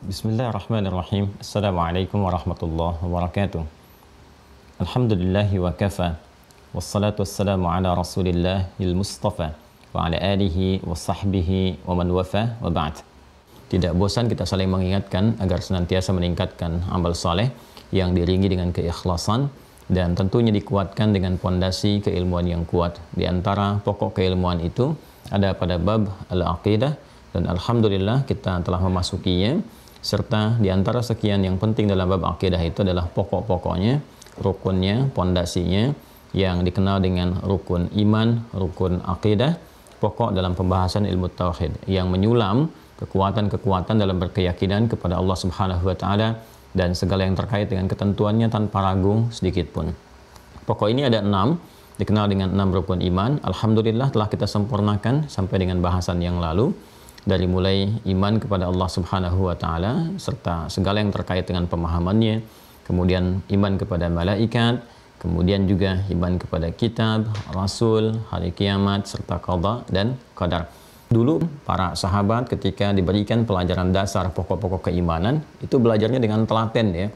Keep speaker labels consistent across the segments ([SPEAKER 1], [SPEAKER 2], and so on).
[SPEAKER 1] Bismillahirrahmanirrahim. Assalamualaikum warahmatullahi wabarakatuh. Alhamdulillahi wa kafa. Wassalatu wassalamu ala rasulillahil mustafa wa ala alihi wa sahbihi wa man wafa wa ba'd. Tidak bosan kita saling mengingatkan agar senantiasa meningkatkan amal saleh yang diiringi dengan keikhlasan dan tentunya dikuatkan dengan pondasi keilmuan yang kuat. Di antara pokok keilmuan itu ada pada bab al-aqidah, dan alhamdulillah kita telah memasukinya, serta di antara sekian yang penting dalam bab akidah itu adalah pokok-pokoknya, rukunnya, pondasinya yang dikenal dengan rukun iman, rukun akidah, pokok dalam pembahasan ilmu tauhid yang menyulam kekuatan-kekuatan dalam berkeyakinan kepada Allah Subhanahu wa taala dan segala yang terkait dengan ketentuannya tanpa ragu sedikit pun. Pokok ini ada 6, dikenal dengan 6 rukun iman. Alhamdulillah telah kita sempurnakan sampai dengan bahasan yang lalu, dari mulai iman kepada Allah Subhanahu wa taala serta segala yang terkait dengan pemahamannya, kemudian iman kepada malaikat, kemudian juga iman kepada kitab, rasul, hari kiamat serta qada dan qadar. Dulu para sahabat ketika diberikan pelajaran dasar pokok-pokok keimanan itu belajarnya dengan telaten ya,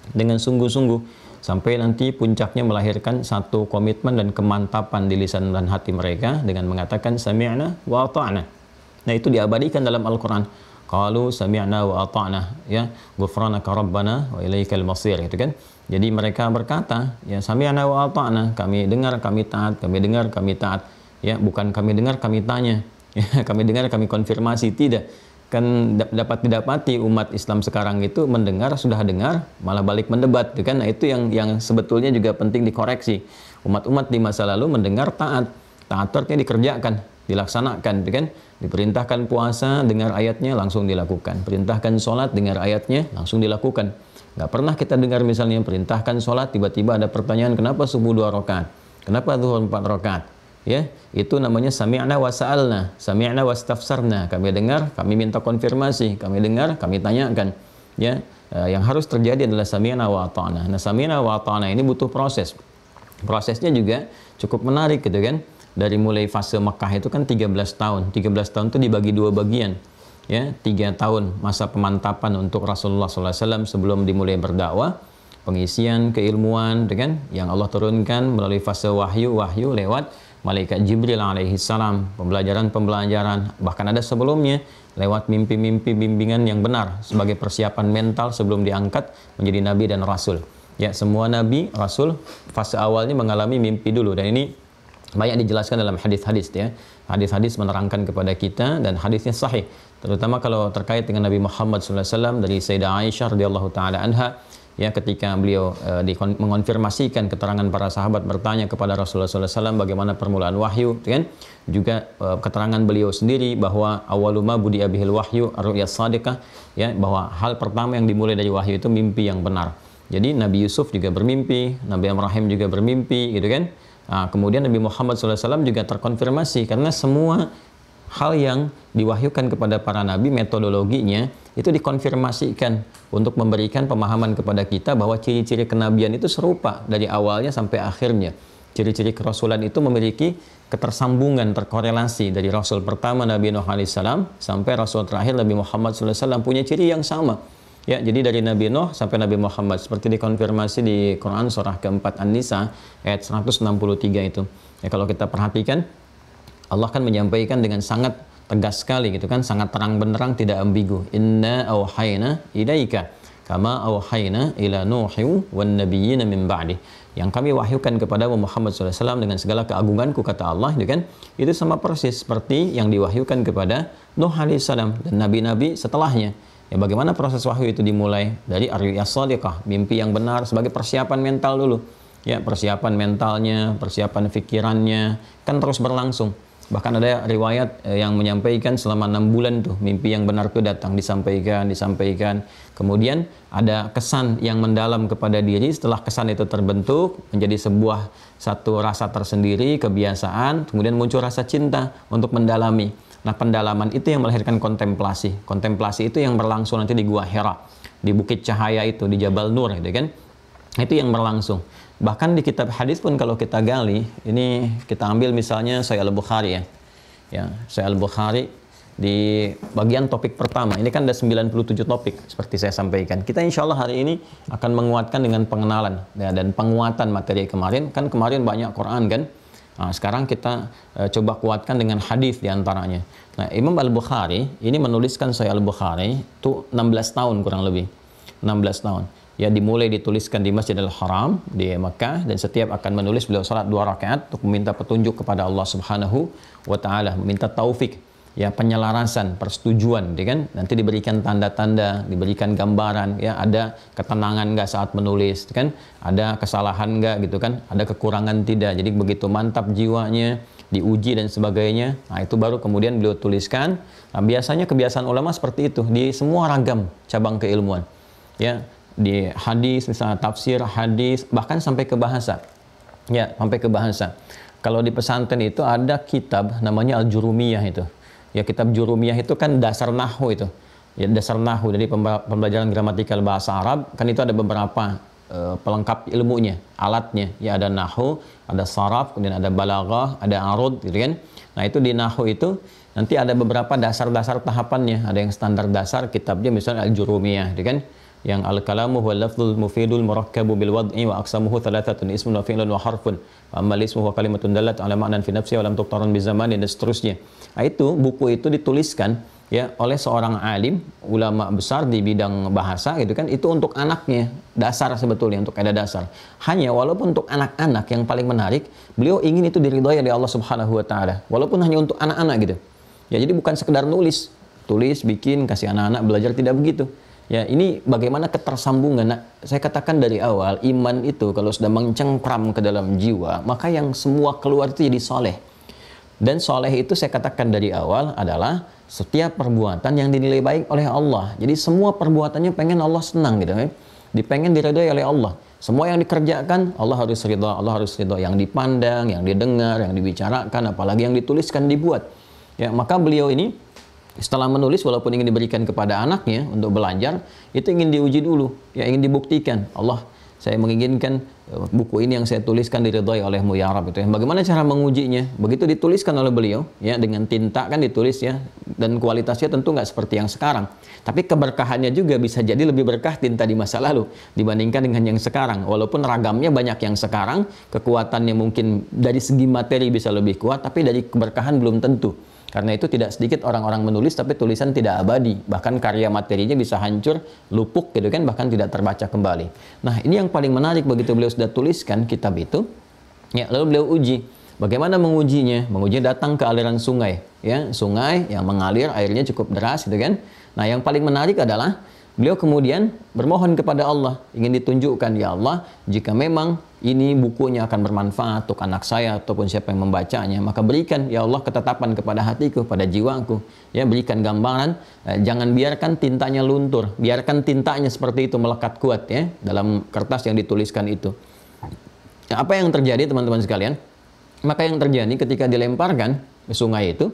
[SPEAKER 1] dengan sungguh-sungguh, sampai nanti puncaknya melahirkan satu komitmen dan kemantapan di lisan dan hati mereka dengan mengatakan sami'na wa ata'na. Nah, itu diabadikan dalam Al-Quran. Qalu sami'na wa ata'na, ya, ghufranaka rabbana wa ilaikal masir, gitu kan. Jadi mereka berkata, ya, sami'na wa ata'na, kami dengar, kami taat, kami dengar, kami taat. Ya, bukan kami dengar, kami tanya. Ya, kami dengar, kami konfirmasi, tidak. Kan dapat didapati umat Islam sekarang itu mendengar, sudah dengar, malah balik mendebat, gitu kan. Nah, itu yang sebetulnya juga penting dikoreksi. Umat-umat di masa lalu mendengar, taat. Taat artinya dikerjakan, dilaksanakan, gitu kan. Diperintahkan puasa, dengar ayatnya, langsung dilakukan. Perintahkan sholat, dengar ayatnya, langsung dilakukan. Nggak pernah kita dengar misalnya perintahkan sholat, tiba-tiba ada pertanyaan, kenapa subuh 2 rakaat? Kenapa zuhur 4 rakaat? Ya, itu namanya sami'na wa sa'alna, sami'na wa stafsarna. Kami dengar, kami minta konfirmasi, kami dengar, kami tanyakan. Ya, yang harus terjadi adalah sami'na wa ata'na. Nah, sami'na wa ata'na ini butuh proses. Prosesnya juga cukup menarik, gitu kan. Dari mulai fase Mekah itu kan 13 tahun. 13 tahun itu dibagi 2 bagian. Ya, 3 tahun masa pemantapan untuk Rasulullah SAW sebelum dimulai berdakwah, pengisian keilmuan, kan, yang Allah turunkan melalui fase wahyu lewat malaikat Jibril alaihi salam, pembelajaran, bahkan ada sebelumnya lewat mimpi-mimpi bimbingan yang benar sebagai persiapan mental sebelum diangkat menjadi nabi dan rasul. Ya, semua nabi, rasul fase awalnya mengalami mimpi dulu, dan ini banyak dijelaskan dalam hadis-hadis ya. Hadis-hadis menerangkan kepada kita dan hadisnya sahih. Terutama kalau terkait dengan Nabi Muhammad SAW dari Sayyidah Aisyah radhiyallahu taala anha, ya, ketika beliau mengonfirmasikan keterangan para sahabat bertanya kepada Rasulullah SAW bagaimana permulaan wahyu, kan? Juga keterangan beliau sendiri bahwa awaluma budi abihil wahyu ar-ru'yas shadiqah, ya, bahwa hal pertama yang dimulai dari wahyu itu mimpi yang benar. Jadi Nabi Yusuf juga bermimpi, Nabi Ibrahim juga bermimpi, gitu kan? Nah, kemudian Nabi Muhammad SAW juga terkonfirmasi, karena semua hal yang diwahyukan kepada para nabi, metodologinya itu dikonfirmasikan untuk memberikan pemahaman kepada kita bahwa ciri-ciri kenabian itu serupa dari awalnya sampai akhirnya. Ciri-ciri kerasulan itu memiliki ketersambungan, terkorelasi dari Rasul pertama Nabi Nuh alaihissalam sampai Rasul terakhir Nabi Muhammad SAW punya ciri yang sama. Ya, jadi dari Nabi Nuh sampai Nabi Muhammad seperti dikonfirmasi di Quran surah keempat An-Nisa ayat 163 itu. Ya, kalau kita perhatikan, Allah kan menyampaikan dengan sangat tegas sekali, gitu kan, sangat terang benderang, tidak ambigu. Inna auhayna ilaika kama auhayna ila Nuhi wan nabiyyin min ba'di. Yang kami wahyukan kepada Muhammad SAW dengan segala keagunganku, kata Allah, gitu kan, itu sama persis seperti yang diwahyukan kepada Nuh alaihissalam dan nabi-nabi setelahnya. Ya, bagaimana proses wahyu itu dimulai dari ar-ru'yas shadiqah, mimpi yang benar, sebagai persiapan mental dulu. Ya, persiapan mentalnya, persiapan pikirannya kan terus berlangsung. Bahkan ada riwayat yang menyampaikan selama 6 bulan tuh mimpi yang benar itu datang, disampaikan. Kemudian ada kesan yang mendalam kepada diri, setelah kesan itu terbentuk menjadi sebuah satu rasa tersendiri, kebiasaan, kemudian muncul rasa cinta untuk mendalami. Nah, pendalaman itu yang melahirkan kontemplasi. Kontemplasi itu yang berlangsung nanti di Gua Hira, di Bukit Cahaya itu, di Jabal Nur, gitu kan. Itu yang berlangsung. Bahkan di kitab hadis pun kalau kita gali, ini kita ambil misalnya Sahih Al-Bukhari ya. Ya, Sahih Al-Bukhari di bagian topik pertama. Ini kan ada 97 topik seperti saya sampaikan. Kita insya Allah hari ini akan menguatkan dengan pengenalan ya, dan penguatan materi kemarin. Kan kemarin banyak Quran kan. Nah, sekarang kita coba kuatkan dengan hadis diantaranya. Nah, Imam Al-Bukhari ini menuliskan Sahih Al-Bukhari itu 16 tahun kurang lebih. 16 tahun. Ya, dimulai dituliskan di Masjidil Haram di Makkah, dan setiap akan menulis beliau salat 2 rakaat untuk meminta petunjuk kepada Allah Subhanahu wa taala, meminta taufik, ya, penyelarasan, persetujuan, ya kan? Nanti diberikan tanda-tanda, diberikan gambaran, ya, ada ketenangan enggak saat menulis, kan? Ada kesalahan enggak gitu kan? Ada kekurangan tidak. Jadi begitu mantap jiwanya, diuji dan sebagainya. Nah, itu baru kemudian beliau tuliskan. Nah, biasanya kebiasaan ulama seperti itu di semua ragam cabang keilmuan. Ya, di hadis misalnya tafsir hadis, bahkan sampai ke bahasa. Ya, sampai ke bahasa. Kalau di pesantren itu ada kitab namanya Al-Jurumiyah itu. Ya, kitab Jurumiyah itu kan dasar nahwu itu. Ya, dasar nahwu dari pembelajaran gramatikal bahasa Arab, kan itu ada beberapa pelengkap ilmunya, alatnya. Ya, ada nahwu, ada saraf, kemudian ada balaghah, ada arud gitu kan. Nah, itu di nahwu itu nanti ada beberapa dasar-dasar tahapannya. Ada yang standar dasar kitabnya misalnya Al-Jurumiyah gitu kan. Yang al-kalamu huwa lafzul mufidul murakkabu bil wad'i wa aqsamuhu thalathatun ismun wa fi'lun wa harfun wa ammal ismu huwa kalimatun dallat ala ma'nan fi nafsi wa lam tuqtaran bi zamanin dan seterusnya. Nah, itu buku itu dituliskan ya oleh seorang alim ulama besar di bidang bahasa gitu kan, itu untuk anaknya, dasar sebetulnya, untuk ada dasar. Hanya walaupun untuk anak-anak yang paling menarik, beliau ingin itu diridhoi oleh Allah Subhanahu wa taala, walaupun hanya untuk anak-anak gitu. Ya, jadi bukan sekedar tulis, bikin, kasih anak-anak belajar, tidak begitu. Ya, ini bagaimana ketersambungan. Nah, saya katakan dari awal, iman itu kalau sudah mencengkram ke dalam jiwa, maka yang semua keluar itu jadi soleh. Dan soleh itu saya katakan dari awal adalah setiap perbuatan yang dinilai baik oleh Allah. Jadi semua perbuatannya pengen Allah senang gitu ya. Dipengen diridhoi oleh Allah. Semua yang dikerjakan Allah harus ridha, Allah harus ridha. Yang dipandang, yang didengar, yang dibicarakan, apalagi yang dituliskan, dibuat. Ya, maka beliau ini setelah menulis, walaupun ingin diberikan kepada anaknya untuk belajar, itu ingin diuji dulu, ya, ingin dibuktikan. Allah, saya menginginkan buku ini yang saya tuliskan diridhoi olehmu ya Rabb, itu ya. Bagaimana cara mengujinya? Begitu dituliskan oleh beliau, ya, dengan tinta kan ditulis ya, dan kualitasnya tentu nggak seperti yang sekarang. Tapi keberkahannya juga bisa jadi lebih berkah tinta di masa lalu dibandingkan dengan yang sekarang. Walaupun ragamnya banyak yang sekarang, kekuatannya mungkin dari segi materi bisa lebih kuat, tapi dari keberkahan belum tentu. Karena itu tidak sedikit orang-orang menulis tapi tulisan tidak abadi, bahkan karya materinya bisa hancur, lupuk gitu kan, bahkan tidak terbaca kembali. Nah, ini yang paling menarik, begitu beliau sudah tuliskan kitab itu, ya, lalu beliau uji. Bagaimana mengujinya? Mengujinya datang ke aliran sungai, ya, sungai yang mengalir, airnya cukup deras gitu kan. Nah, yang paling menarik adalah beliau kemudian bermohon kepada Allah, ingin ditunjukkan, ya Allah, jika memang ini bukunya akan bermanfaat untuk anak saya ataupun siapa yang membacanya, maka berikan ya Allah ketetapan kepada hatiku, pada jiwaku, ya, berikan gambaran, jangan biarkan tintanya luntur, biarkan tintanya seperti itu melekat kuat ya dalam kertas yang dituliskan itu. Nah, apa yang terjadi teman-teman sekalian? Maka yang terjadi ketika dilemparkan ke sungai itu,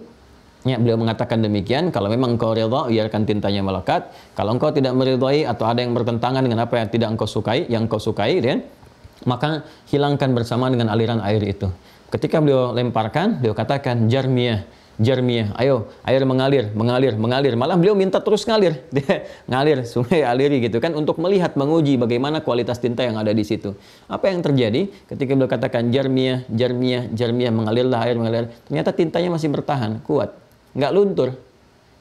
[SPEAKER 1] ya, beliau mengatakan demikian, kalau memang engkau ridha, biarkan tintanya melekat. Kalau engkau tidak meridhai atau ada yang bertentangan dengan apa yang tidak engkau sukai, yang engkau sukai, ya, maka hilangkan bersama dengan aliran air itu. Ketika beliau lemparkan, beliau katakan, Jarmiyah, Jarmiyah, ayo, air mengalir, mengalir, mengalir. Malah beliau minta terus ngalir, ngalir, sungai aliri gitu kan, untuk melihat, menguji bagaimana kualitas tinta yang ada di situ. Apa yang terjadi ketika beliau katakan Jarmiyah, Jarmiyah, Jarmiyah, mengalirlah air, mengalir. Ternyata tintanya masih bertahan, kuat, nggak luntur.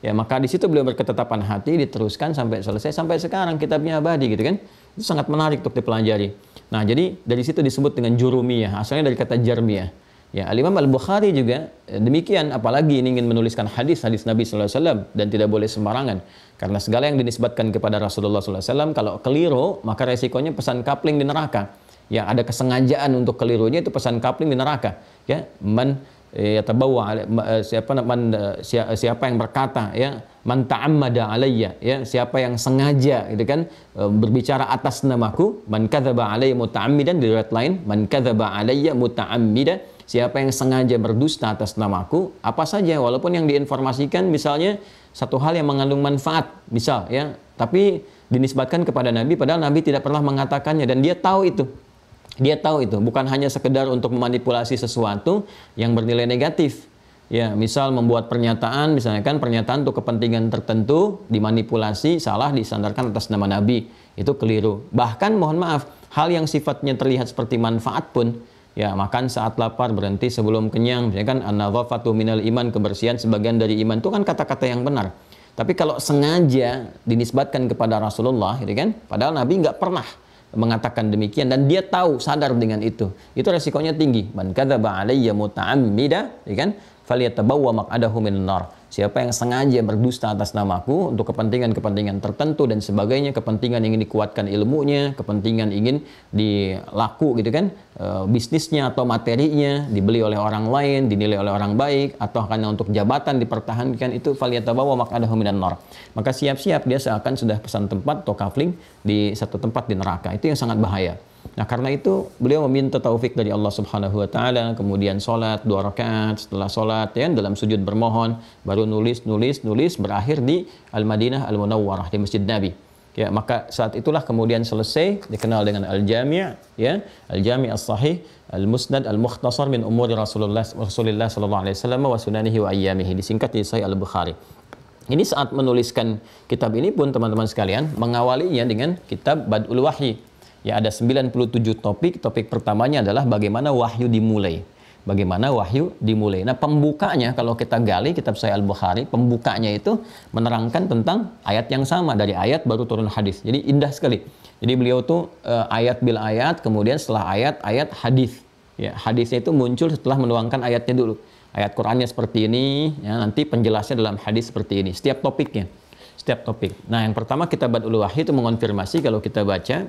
[SPEAKER 1] Ya, maka di situ beliau berketetapan hati, diteruskan sampai selesai, sampai sekarang kitabnya abadi gitu kan. Itu sangat menarik untuk dipelajari. Nah, jadi dari situ disebut dengan Jurumiyah, asalnya dari kata Jarmiyah. Ya, Al-Imam Al-Bukhari juga demikian, apalagi ini ingin menuliskan hadis-hadis Nabi sallallahu alaihi wasallam, dan tidak boleh sembarangan. Karena segala yang dinisbatkan kepada Rasulullah sallallahu alaihi wasallam kalau keliru, maka resikonya pesan kapling di neraka. Ya, ada kesengajaan untuk kelirunya, itu pesan kapling di neraka. Ya, siapa yang berkata, ya, man ta'ammada alayya, ya, siapa yang sengaja gitu kan berbicara atas namaku, man kadzaba alayya muta'ammidan, di riwayat lain man kadzaba alayya muta'ammida, siapa yang sengaja berdusta atas namaku, apa saja, walaupun yang diinformasikan misalnya satu hal yang mengandung manfaat, misal ya, tapi dinisbatkan kepada Nabi padahal Nabi tidak pernah mengatakannya, dan dia tahu itu. Dia tahu itu bukan hanya sekedar untuk memanipulasi sesuatu yang bernilai negatif. Ya, misal membuat pernyataan, misalnya kan pernyataan untuk kepentingan tertentu dimanipulasi, salah disandarkan atas nama Nabi, itu keliru. Bahkan mohon maaf, hal yang sifatnya terlihat seperti manfaat pun, ya makan saat lapar, berhenti sebelum kenyang, misalnya kan an-nadhafatu minal iman, kebersihan sebagian dari iman, itu kan kata-kata yang benar. Tapi kalau sengaja dinisbatkan kepada Rasulullah, gitu kan, padahal Nabi nggak pernah mengatakan demikian dan dia tahu, sadar dengan itu resikonya tinggi. Man kadzaba alayya muta'ammida, ya kan, falyatabawwa maq'adahu minan nar. Siapa yang sengaja berdusta atas namaku untuk kepentingan-kepentingan tertentu dan sebagainya, kepentingan ingin dikuatkan ilmunya, kepentingan ingin dilaku gitu kan, bisnisnya atau materinya dibeli oleh orang lain, dinilai oleh orang baik, atau hanya untuk jabatan dipertahankan, itu falyatabawwa maq'adahu minan nar. Maka siap-siap dia seakan sudah pesan tempat atau kafling di satu tempat di neraka. Itu yang sangat bahaya. Nah, karena itu beliau meminta taufik dari Allah Subhanahu wa taala, kemudian sholat 2 rakaat, setelah sholat ya dalam sujud bermohon, baru nulis berakhir di Al-Madinah Al-Munawwarah, di Masjid Nabi. Ya, maka saat itulah kemudian selesai, dikenal dengan Al-Jami', ya, Al-Jami' As-Sahih, Al-Musnad Al-Mukhtasar min umuri Rasulullah sallallahu alaihi wasallam wa sunanihi wa ayyamihi, disingkat di Sahih Al-Bukhari. Ini saat menuliskan kitab ini pun teman-teman sekalian mengawalinya dengan kitab Bad'ul Wahyi. Ya, ada 97 topik. Topik pertamanya adalah bagaimana wahyu dimulai. Bagaimana wahyu dimulai. Nah, pembukanya kalau kita gali kitab Sahih Al-Bukhari, pembukanya itu menerangkan tentang ayat yang sama, dari ayat baru turun hadis. Jadi indah sekali. Jadi beliau tuh ayat bil ayat, kemudian setelah ayat hadis. Ya, hadisnya itu muncul setelah menuangkan ayatnya dulu. Ayat Qur'annya seperti ini, ya, nanti penjelasnya dalam hadis seperti ini. Setiap topiknya. Setiap topik. Nah, yang pertama kitab Bad'ul Wahyi itu mengonfirmasi kalau kita baca,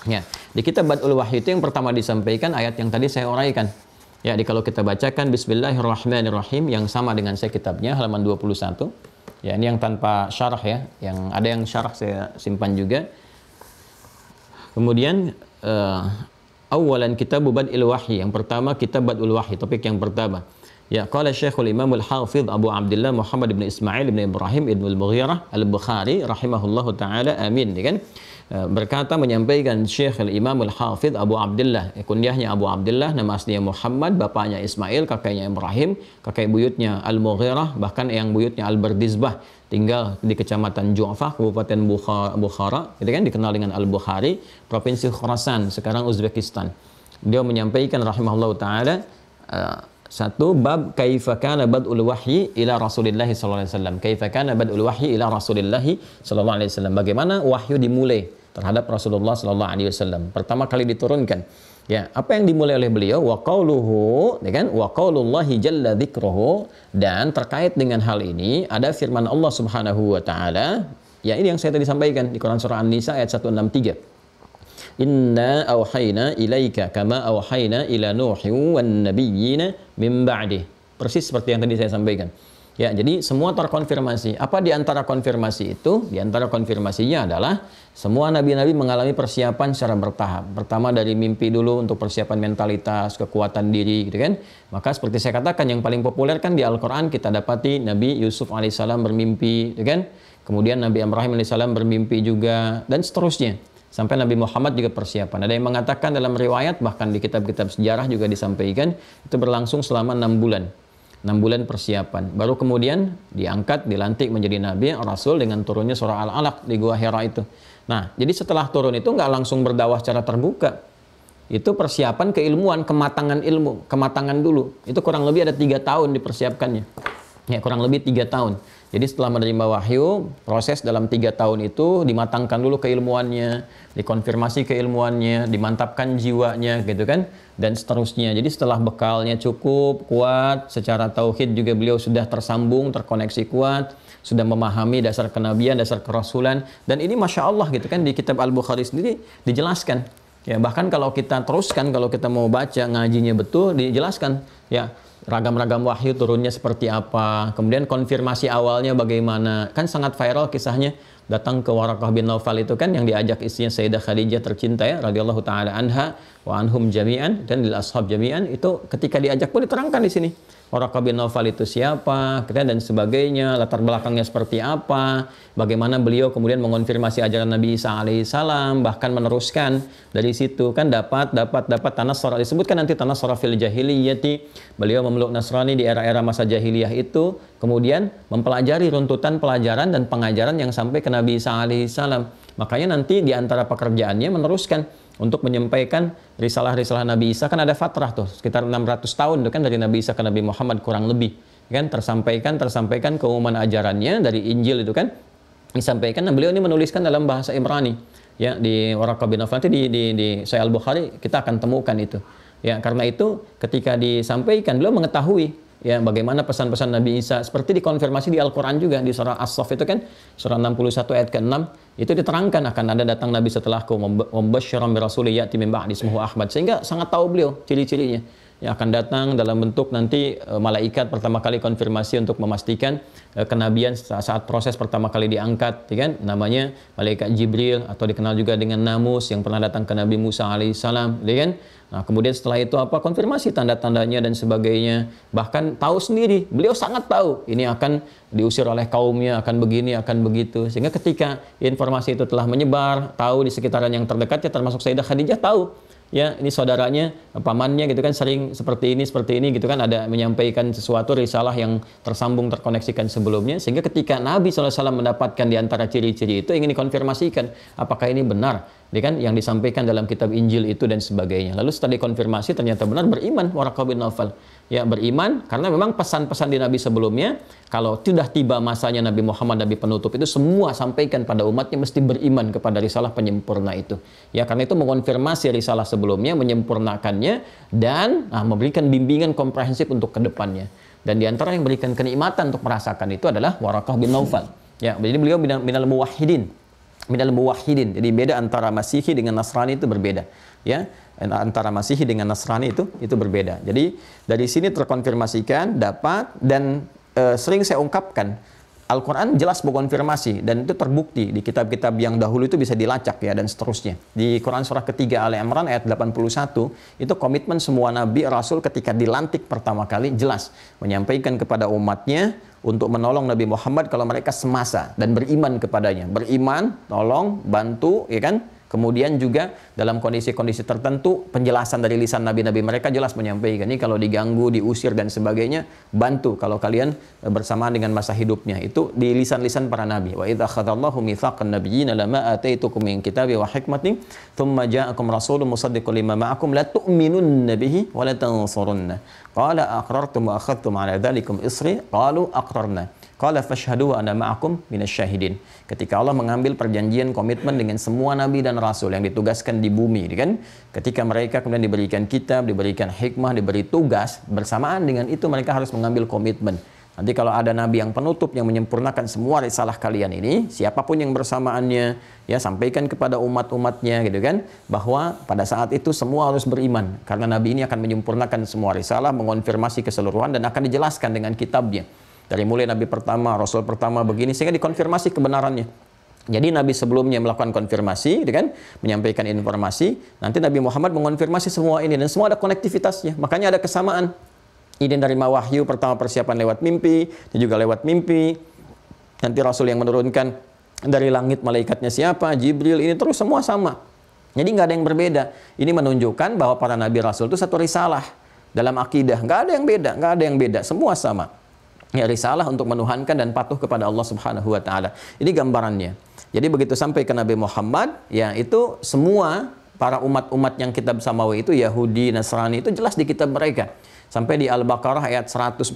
[SPEAKER 1] ya, di kitab Bad'ul Wahyi itu yang pertama disampaikan ayat yang tadi saya uraikan. Ya, kalau kita bacakan Bismillahirrahmanirrahim yang sama dengan saya kitabnya halaman 21. Ya, ini yang tanpa syarah ya, yang ada yang syarah saya simpan juga. Kemudian awalan kitab Bad'ul Wahyi, yang pertama kitab Bad'ul Wahyi, topik yang pertama. Ya, qala Syekhul Imam Al-Hafidh Abu Abdullah Muhammad bin Ismail bin Ibrahim ibn Al-Mughirah Al-Bukhari rahimahullahu taala, amin, ya kan? Berkata, menyampaikan Syekh Al-Imam Al-Hafidh Abu Abdullah, kunyahnya Abu Abdullah, nama aslinya Muhammad, bapaknya Ismail, kakeknya Ibrahim, kakek buyutnya Al-Mughirah, bahkan yang buyutnya Al-Bardizbah, tinggal di kecamatan Ju'fah, Kabupaten Bukhara, gitu kan, dikenal dengan Al-Bukhari, Provinsi Khurasan, sekarang Uzbekistan. Beliau menyampaikan rahimahullah taala satu bab kaifa kana bad'ul wahyi ila Rasulillah sallallahu alaihi wasallam. Kaifa kana bad'ul wahyi ila Rasulillah sallallahu alaihi wasallam. Bagaimana wahyu dimulai terhadap Rasulullah sallallahu alaihi wasallam. Pertama kali diturunkan. Ya, apa yang dimulai oleh beliau? Wa qauluhu, ya kan? Wa qaulullahi jalla dzikruhu, dan terkait dengan hal ini ada firman Allah Subhanahu wa taala. Ya, ini yang saya tadi sampaikan di Quran surah An-Nisa ayat 163. Inna awhayna ilaika kama awhayna ila Nuhi wan nabiyyina min ba'dih. Persis seperti yang tadi saya sampaikan. Ya, jadi semua terkonfirmasi. Apa di antara konfirmasi itu? Di antara konfirmasinya adalah semua nabi-nabi mengalami persiapan secara bertahap. Pertama dari mimpi dulu untuk persiapan mentalitas, kekuatan diri, gitu kan. Maka seperti saya katakan, yang paling populer kan di Al-Qur'an kita dapati Nabi Yusuf alaihissalam bermimpi, gitu kan. Kemudian Nabi Ibrahim alaihissalam bermimpi juga, dan seterusnya. Sampai Nabi Muhammad juga persiapan. Ada yang mengatakan dalam riwayat, bahkan di kitab-kitab sejarah juga disampaikan, itu berlangsung selama 6 bulan. 6 bulan persiapan. Baru kemudian diangkat, dilantik menjadi Nabi, Rasul dengan turunnya surah Al-Alaq di Gua Hira itu. Nah, jadi setelah turun itu nggak langsung berdakwah secara terbuka. Itu persiapan keilmuan, kematangan ilmu, kematangan dulu. Itu kurang lebih ada 3 tahun dipersiapkannya. Ya, kurang lebih 3 tahun. Jadi setelah menerima wahyu, proses dalam 3 tahun itu dimatangkan dulu keilmuannya, dikonfirmasi keilmuannya, dimantapkan jiwanya, gitu kan, dan seterusnya. Jadi setelah bekalnya cukup kuat, secara tauhid juga beliau sudah tersambung, terkoneksi kuat, sudah memahami dasar kenabian, dasar kerasulan, dan ini masya Allah gitu kan, di kitab Al-Bukhari sendiri dijelaskan. Ya, bahkan kalau kita teruskan, kalau kita mau baca ngajinya betul, dijelaskan ya ragam-ragam wahyu turunnya seperti apa, kemudian konfirmasi awalnya bagaimana. Kan sangat viral kisahnya datang ke Waraqah bin Naufal itu kan, yang diajak istrinya Sayyidah Khadijah tercinta ya radhiyallahu taala anha wa anhum jami'an dan lil ashab jami'an, itu ketika diajak pun diterangkan di sini Waraqah bin Naufal itu siapa, dan sebagainya, latar belakangnya seperti apa, bagaimana beliau kemudian mengonfirmasi ajaran Nabi Isa alaihissalam, bahkan meneruskan dari situ kan dapat Tanassara, disebutkan nanti Tanassara fil jahiliyati, beliau memeluk Nasrani di era-era masa jahiliyah itu, kemudian mempelajari runtutan pelajaran dan pengajaran yang sampai ke Nabi Isa alaihissalam. Makanya nanti di antara pekerjaannya meneruskan untuk menyampaikan risalah-risalah Nabi Isa, kan ada fatrah tuh sekitar 600 tahun tuh kan dari Nabi Isa ke Nabi Muhammad kurang lebih kan, tersampaikan keumuman ajarannya dari Injil itu kan disampaikan. Nah, beliau ini menuliskan dalam bahasa Ibrani ya, di Waraqah bin Naufal di Sahih Al-Bukhari kita akan temukan itu ya. Karena itu ketika disampaikan beliau mengetahui ya bagaimana pesan-pesan Nabi Isa, seperti dikonfirmasi di Al-Quran juga di surah As-Saff itu kan, surah 61 ayat ke-6 itu diterangkan akan ada datang Nabi setelahku mubasysyiran birasuli ya'ti min ba'di ismuhu Ahmad, sehingga sangat tahu beliau ciri-cirinya yang akan datang dalam bentuk nanti malaikat pertama kali konfirmasi untuk memastikan kenabian saat proses pertama kali diangkat ya kan, namanya malaikat Jibril atau dikenal juga dengan Namus yang pernah datang ke Nabi Musa alaihissalam ya kan. Nah, kemudian setelah itu apa? Konfirmasi tanda-tandanya dan sebagainya. Bahkan tahu sendiri, beliau sangat tahu ini akan diusir oleh kaumnya, akan begini, akan begitu. Sehingga ketika informasi itu telah menyebar, tahu di sekitaran yang terdekat ya, termasuk Sayyidah Khadijah tahu. Ya, ini saudaranya, pamannya gitu kan sering seperti ini gitu kan, ada menyampaikan sesuatu risalah yang tersambung, terkoneksikan sebelumnya, sehingga ketika Nabi SAW mendapatkan di antara ciri-ciri itu ingin dikonfirmasikan apakah ini benar ya kan yang disampaikan dalam kitab Injil itu dan sebagainya. Lalu setelah dikonfirmasi ternyata benar, beriman Waraqah bin Naufal. Ya, beriman karena memang pesan-pesan di Nabi sebelumnya kalau sudah tiba masanya Nabi Muhammad, Nabi penutup itu semua sampaikan pada umatnya mesti beriman kepada risalah penyempurna itu. Ya, karena itu mengonfirmasi risalah sebelumnya, menyempurnakannya dan memberikan bimbingan komprehensif untuk kedepannya. Dan di antara yang berikan kenikmatan untuk merasakan itu adalah Waraqah bin Naufal. Ya, jadi beliau minal muwahhidin. Jadi beda antara Masihi dengan Nasrani itu berbeda. Ya, antara Masihi dengan Nasrani itu berbeda. Jadi dari sini terkonfirmasikan dapat dan sering saya ungkapkan Al-Quran jelas berkonfirmasi dan itu terbukti di kitab-kitab yang dahulu itu bisa dilacak ya dan seterusnya. Di Quran surah ketiga Ali Imran ayat 81 itu komitmen semua nabi rasul ketika dilantik pertama kali jelas menyampaikan kepada umatnya untuk menolong Nabi Muhammad kalau mereka semasa dan beriman kepadanya. Beriman, tolong, bantu ya kan? Kemudian juga dalam kondisi-kondisi tertentu penjelasan dari lisan nabi-nabi mereka jelas menyampaikan ini kalau diganggu, diusir dan sebagainya, bantu kalau kalian bersamaan dengan masa hidupnya. Itu di lisan-lisan para nabi. Wa idza akhadallahu mitsaqan nabiyyina lama ataitukum min kitabi wa hikmatin thumma ja'akum rasulun musaddiqun lima ma'akum la tu'minunna bihi wa la tansurunna. Qala aqrartum wa akhadtum 'ala dzalikum isri qalu aqrarna. Qala fashhadu wa ana ma'akum minasyahidin. Ketika Allah mengambil perjanjian komitmen dengan semua nabi dan rasul yang ditugaskan di bumi, kan? Ketika mereka kemudian diberikan kitab, diberikan hikmah, diberi tugas, bersamaan dengan itu mereka harus mengambil komitmen. Nanti kalau ada nabi yang penutup yang menyempurnakan semua risalah kalian ini, siapapun yang bersamaannya, ya sampaikan kepada umat-umatnya gitu kan, bahwa pada saat itu semua harus beriman karena nabi ini akan menyempurnakan semua risalah, mengonfirmasi keseluruhan dan akan dijelaskan dengan kitabnya. Dari mulai Nabi pertama, Rasul pertama begini, sehingga dikonfirmasi kebenarannya. Jadi Nabi sebelumnya melakukan konfirmasi, kan, menyampaikan informasi. Nanti Nabi Muhammad mengonfirmasi semua ini dan semua ada konektivitasnya. Makanya ada kesamaan. Ini dari wahyu pertama persiapan lewat mimpi, dan juga lewat mimpi. Nanti Rasul yang menurunkan dari langit malaikatnya siapa, Jibril, ini terus semua sama. Jadi nggak ada yang berbeda. Ini menunjukkan bahwa para Nabi Rasul itu satu risalah dalam akidah. Nggak ada yang beda, semua sama. Ya, risalah untuk menuhankan dan patuh kepada Allah Subhanahu wa taala. Ini gambarannya. Jadi begitu sampai ke Nabi Muhammad, ya itu semua para umat-umat yang kitab samawi itu Yahudi, Nasrani itu jelas di kitab mereka. Sampai di Al-Baqarah ayat 146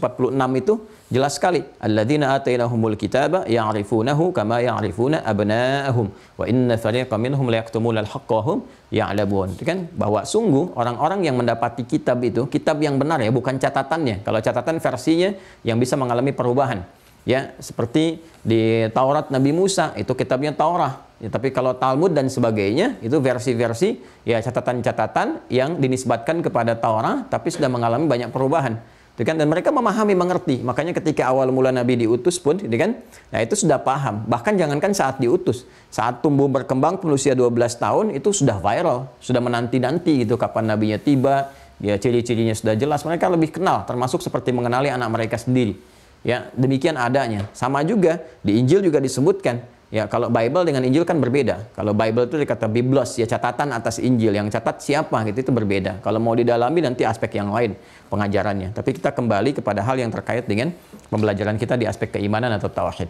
[SPEAKER 1] itu jelas sekali. Alladzina atainahumul kitaba ya'rifunahu kama ya'rifuna abna'ahum wa inna fariqan minhum la yaktumuna al-haqqa wa hum ya'lamun. Itu kan bahwa sungguh orang-orang yang mendapati kitab itu, kitab yang benar ya, bukan catatannya. Kalau catatan versinya yang bisa mengalami perubahan. Ya, seperti di Taurat Nabi Musa, itu kitabnya Taurat. Ya, tapi kalau Talmud dan sebagainya, itu versi-versi, ya catatan-catatan yang dinisbatkan kepada Taurat, tapi sudah mengalami banyak perubahan.
[SPEAKER 2] Itu kan, dan mereka memahami, mengerti. Makanya ketika awal mula Nabi diutus pun, gitu kan, nah itu sudah paham. Bahkan jangankan saat diutus, saat tumbuh berkembang pun usia 12 tahun itu sudah viral, sudah menanti-nanti gitu kapan nabinya tiba, ya ciri-cirinya sudah jelas. Mereka lebih kenal, termasuk seperti mengenali anak mereka sendiri. Ya, demikian adanya. Sama juga di Injil juga disebutkan. Ya, kalau Bible dengan Injil kan berbeda. Kalau Bible itu dikata Biblos, ya catatan atas Injil. Yang catat siapa gitu, itu berbeda. Kalau mau didalami nanti aspek yang lain pengajarannya. Tapi kita kembali kepada hal yang terkait dengan pembelajaran kita di aspek keimanan atau tauhid.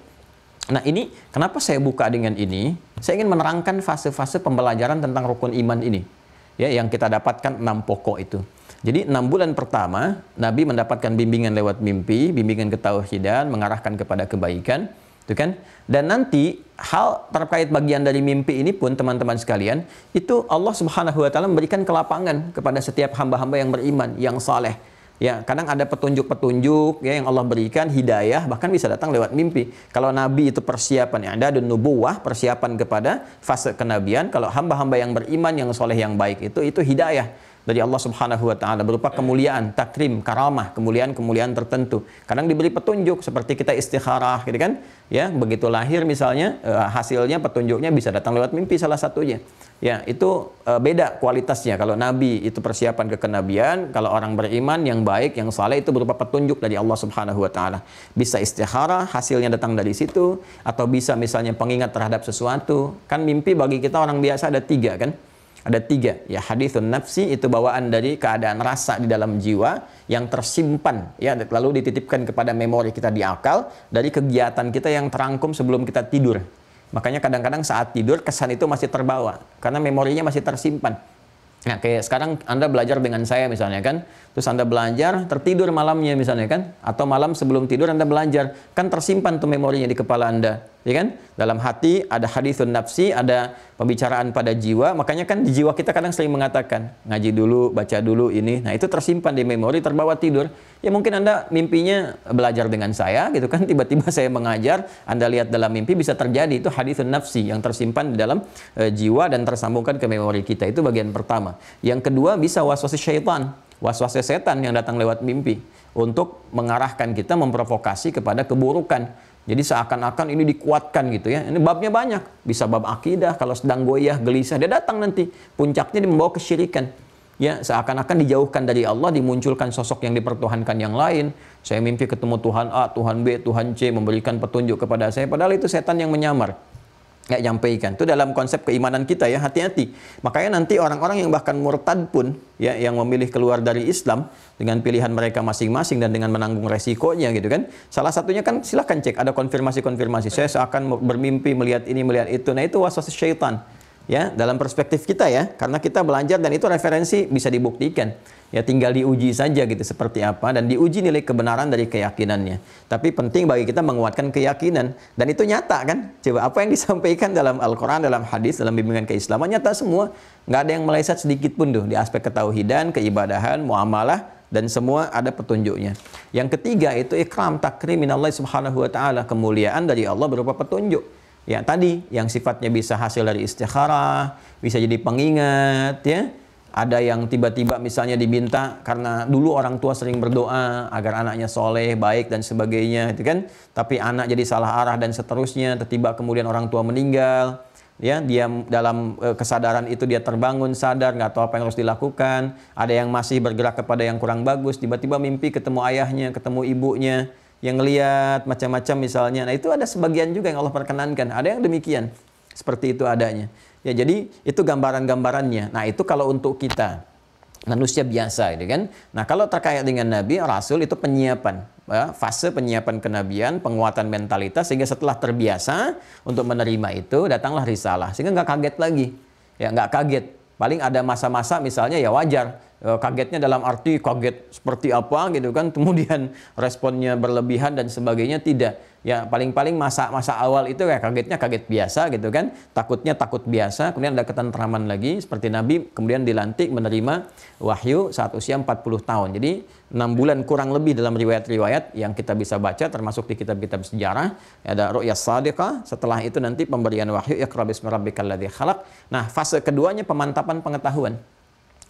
[SPEAKER 2] Nah ini, kenapa saya buka dengan ini? Saya ingin menerangkan fase-fase pembelajaran tentang rukun iman ini. Ya, yang kita dapatkan 6 pokok itu. Jadi 6 bulan pertama, Nabi mendapatkan bimbingan lewat mimpi, bimbingan ketauhidan, mengarahkan kepada kebaikan. Itu kan? Dan nanti hal terkait bagian dari mimpi ini pun teman-teman sekalian, itu Allah Subhanahu wa taala memberikan kelapangan kepada setiap hamba-hamba yang beriman, yang saleh. Ya, kadang ada petunjuk-petunjuk ya yang Allah berikan, hidayah bahkan bisa datang lewat mimpi. Kalau nabi itu persiapan yang ada dan nubuwah, persiapan kepada fase kenabian. Kalau hamba-hamba yang beriman, yang saleh, yang baik itu hidayah dari Allah Subhanahu wa taala berupa kemuliaan, takrim, karamah, kemuliaan-kemuliaan tertentu. Kadang diberi petunjuk seperti kita istikharah gitu kan. Ya, begitu lahir misalnya hasilnya petunjuknya bisa datang lewat mimpi salah satunya. Ya, itu beda kualitasnya. Kalau nabi itu persiapan ke kenabian, kalau orang beriman yang baik, yang saleh itu berupa petunjuk dari Allah Subhanahu wa taala. Bisa istikharah, hasilnya datang dari situ, atau bisa misalnya pengingat terhadap sesuatu. Kan mimpi bagi kita orang biasa ada 3 kan? Ada 3, ya hadithun nafsi itu bawaan dari keadaan rasa di dalam jiwa yang tersimpan, ya lalu dititipkan kepada memori kita di akal dari kegiatan kita yang terangkum sebelum kita tidur. Makanya kadang-kadang saat tidur kesan itu masih terbawa karena memorinya masih tersimpan. Nah kayak sekarang Anda belajar dengan saya misalnya kan, terus Anda belajar tertidur malamnya misalnya kan, atau malam sebelum tidur Anda belajar, kan tersimpan tuh memorinya di kepala Anda, ya kan? Dalam hati ada hadithun nafsi, ada pembicaraan pada jiwa. Makanya kan di jiwa kita kadang sering mengatakan ngaji dulu, baca dulu ini. Nah itu tersimpan di memori, terbawa tidur. Ya mungkin Anda mimpinya belajar dengan saya gitu kan, tiba-tiba saya mengajar, Anda lihat dalam mimpi, bisa terjadi. Itu hadithun nafsi yang tersimpan di dalam jiwa dan tersambungkan ke memori kita. Itu bagian pertama. Yang kedua bisa waswasi syaitan, waswasi setan yang datang lewat mimpi untuk mengarahkan kita, memprovokasi kepada keburukan. Jadi seakan-akan ini dikuatkan gitu ya. Ini babnya banyak. Bisa bab akidah, kalau sedang goyah, gelisah, dia datang nanti. Puncaknya dia membawa kesyirikan. Ya, seakan-akan dijauhkan dari Allah, dimunculkan sosok yang dipertuhankan yang lain. Saya mimpi ketemu Tuhan A, Tuhan B, Tuhan C memberikan petunjuk kepada saya. Padahal itu setan yang menyamar. Nggak nyampaikan. Itu dalam konsep keimanan kita ya, hati-hati. Makanya nanti orang-orang yang bahkan murtad pun ya, yang memilih keluar dari Islam dengan pilihan mereka masing-masing dan dengan menanggung resikonya gitu kan. Salah satunya kan silahkan cek, ada konfirmasi-konfirmasi. Saya seakan bermimpi melihat ini, melihat itu. Nah itu waswas syaitan. Ya, dalam perspektif kita ya, karena kita belajar dan itu referensi bisa dibuktikan. Ya tinggal diuji saja gitu seperti apa, dan diuji nilai kebenaran dari keyakinannya. Tapi penting bagi kita menguatkan keyakinan, dan itu nyata kan. Coba apa yang disampaikan dalam Al-Quran, dalam hadis, dalam bimbingan keislaman nyata semua. Nggak ada yang meleset sedikit pun tuh di aspek ketauhidan, keibadahan, muamalah, dan semua ada petunjuknya. Yang ketiga itu ikram, takrim minallah subhanahu wa ta'ala, kemuliaan dari Allah berupa petunjuk. Ya tadi yang sifatnya bisa hasil dari istikharah, bisa jadi pengingat ya. Ada yang tiba-tiba misalnya diminta karena dulu orang tua sering berdoa agar anaknya soleh, baik dan sebagainya itu kan. Tapi anak jadi salah arah dan seterusnya, tiba-tiba kemudian orang tua meninggal. Ya, dia dalam kesadaran itu dia terbangun, sadar, nggak tahu apa yang harus dilakukan. Ada yang masih bergerak kepada yang kurang bagus, tiba-tiba mimpi ketemu ayahnya, ketemu ibunya, yang lihat macam-macam misalnya. Nah itu ada sebagian juga yang Allah perkenankan. Ada yang demikian. Seperti itu adanya. Ya jadi itu gambaran-gambarannya. Nah itu kalau untuk kita manusia biasa gitu kan. Nah kalau terkait dengan Nabi, Rasul itu penyiapan. Ya, fase penyiapan kenabian, penguatan mentalitas. Sehingga setelah terbiasa untuk menerima itu, datanglah risalah. Sehingga nggak kaget lagi. Ya nggak kaget. Paling ada masa-masa misalnya ya wajar. Kagetnya dalam arti kaget seperti apa gitu kan, kemudian responnya berlebihan dan sebagainya, tidak. Ya paling-paling masa-masa awal itu kayak kagetnya kaget biasa gitu kan, takutnya takut biasa, kemudian ada ketentraman lagi seperti Nabi kemudian dilantik menerima wahyu saat usia 40 tahun. Jadi 6 bulan kurang lebih dalam riwayat-riwayat yang kita bisa baca termasuk di kitab-kitab sejarah. Ada ru'yas shadiqah, setelah itu nanti pemberian wahyu iqra bismi rabbikal ladzi khalaq. Nah, fase keduanya pemantapan pengetahuan.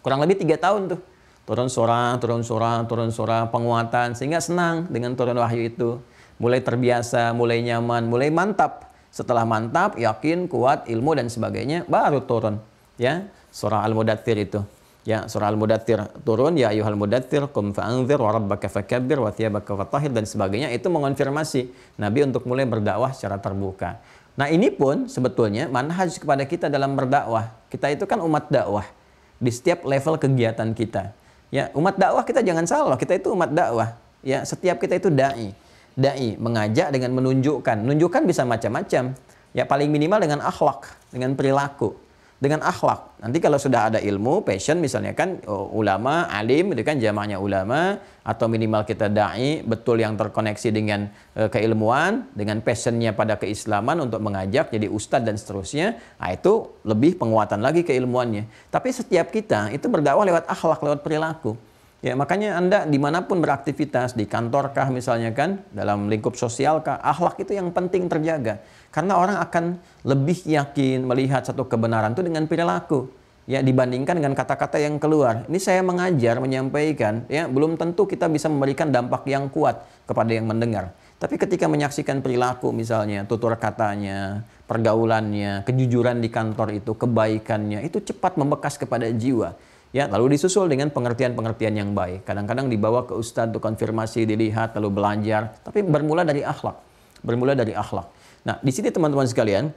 [SPEAKER 2] Kurang lebih 3 tahun tuh. turun surah, turun surah, turun surah, penguatan, sehingga senang dengan turun wahyu itu. Mulai terbiasa, mulai nyaman, mulai mantap. Setelah mantap, yakin, kuat, ilmu dan sebagainya, baru turun. Ya, surah Al-Mudaththir itu. Ya, surah Al-Mudaththir turun, ya ayyuhal mudaththir qum fa'anzir wa rabbaka fakabbir wa thiyabaka fatahhir dan sebagainya. Itu mengonfirmasi Nabi untuk mulai berdakwah secara terbuka. Nah, ini pun sebetulnya manhaj kepada kita dalam berdakwah. Kita itu kan umat dakwah di setiap level kegiatan kita. Ya, umat dakwah kita jangan salah, kita itu umat dakwah. Ya, setiap kita itu dai. Dai mengajak dengan menunjukkan. Menunjukkan bisa macam-macam. Ya, paling minimal dengan akhlak, dengan perilaku. Dengan akhlak. Nanti kalau sudah ada ilmu, passion misalnya kan ulama, alim, itu kan jamaknya ulama, atau minimal kita dai, betul yang terkoneksi dengan keilmuan, dengan passionnya pada keislaman untuk mengajak jadi ustadz dan seterusnya, nah, itu lebih penguatan lagi keilmuannya. Tapi setiap kita itu berdakwah lewat akhlak, lewat perilaku. Ya, makanya Anda dimanapun beraktivitas, di kantorkah misalnya kan, dalam lingkup sosialkah, akhlak itu yang penting terjaga. Karena orang akan lebih yakin melihat satu kebenaran itu dengan perilaku. Ya, dibandingkan dengan kata-kata yang keluar. Ini saya mengajar, menyampaikan, ya, belum tentu kita bisa memberikan dampak yang kuat kepada yang mendengar. Tapi ketika menyaksikan perilaku misalnya, tutur katanya, pergaulannya, kejujuran di kantor itu, kebaikannya, itu cepat membekas kepada jiwa. Ya, lalu disusul dengan pengertian-pengertian yang baik. Kadang-kadang dibawa ke ustadz untuk konfirmasi, dilihat, lalu belajar. Tapi bermula dari akhlak. Bermula dari akhlak. Nah, di sini teman-teman sekalian,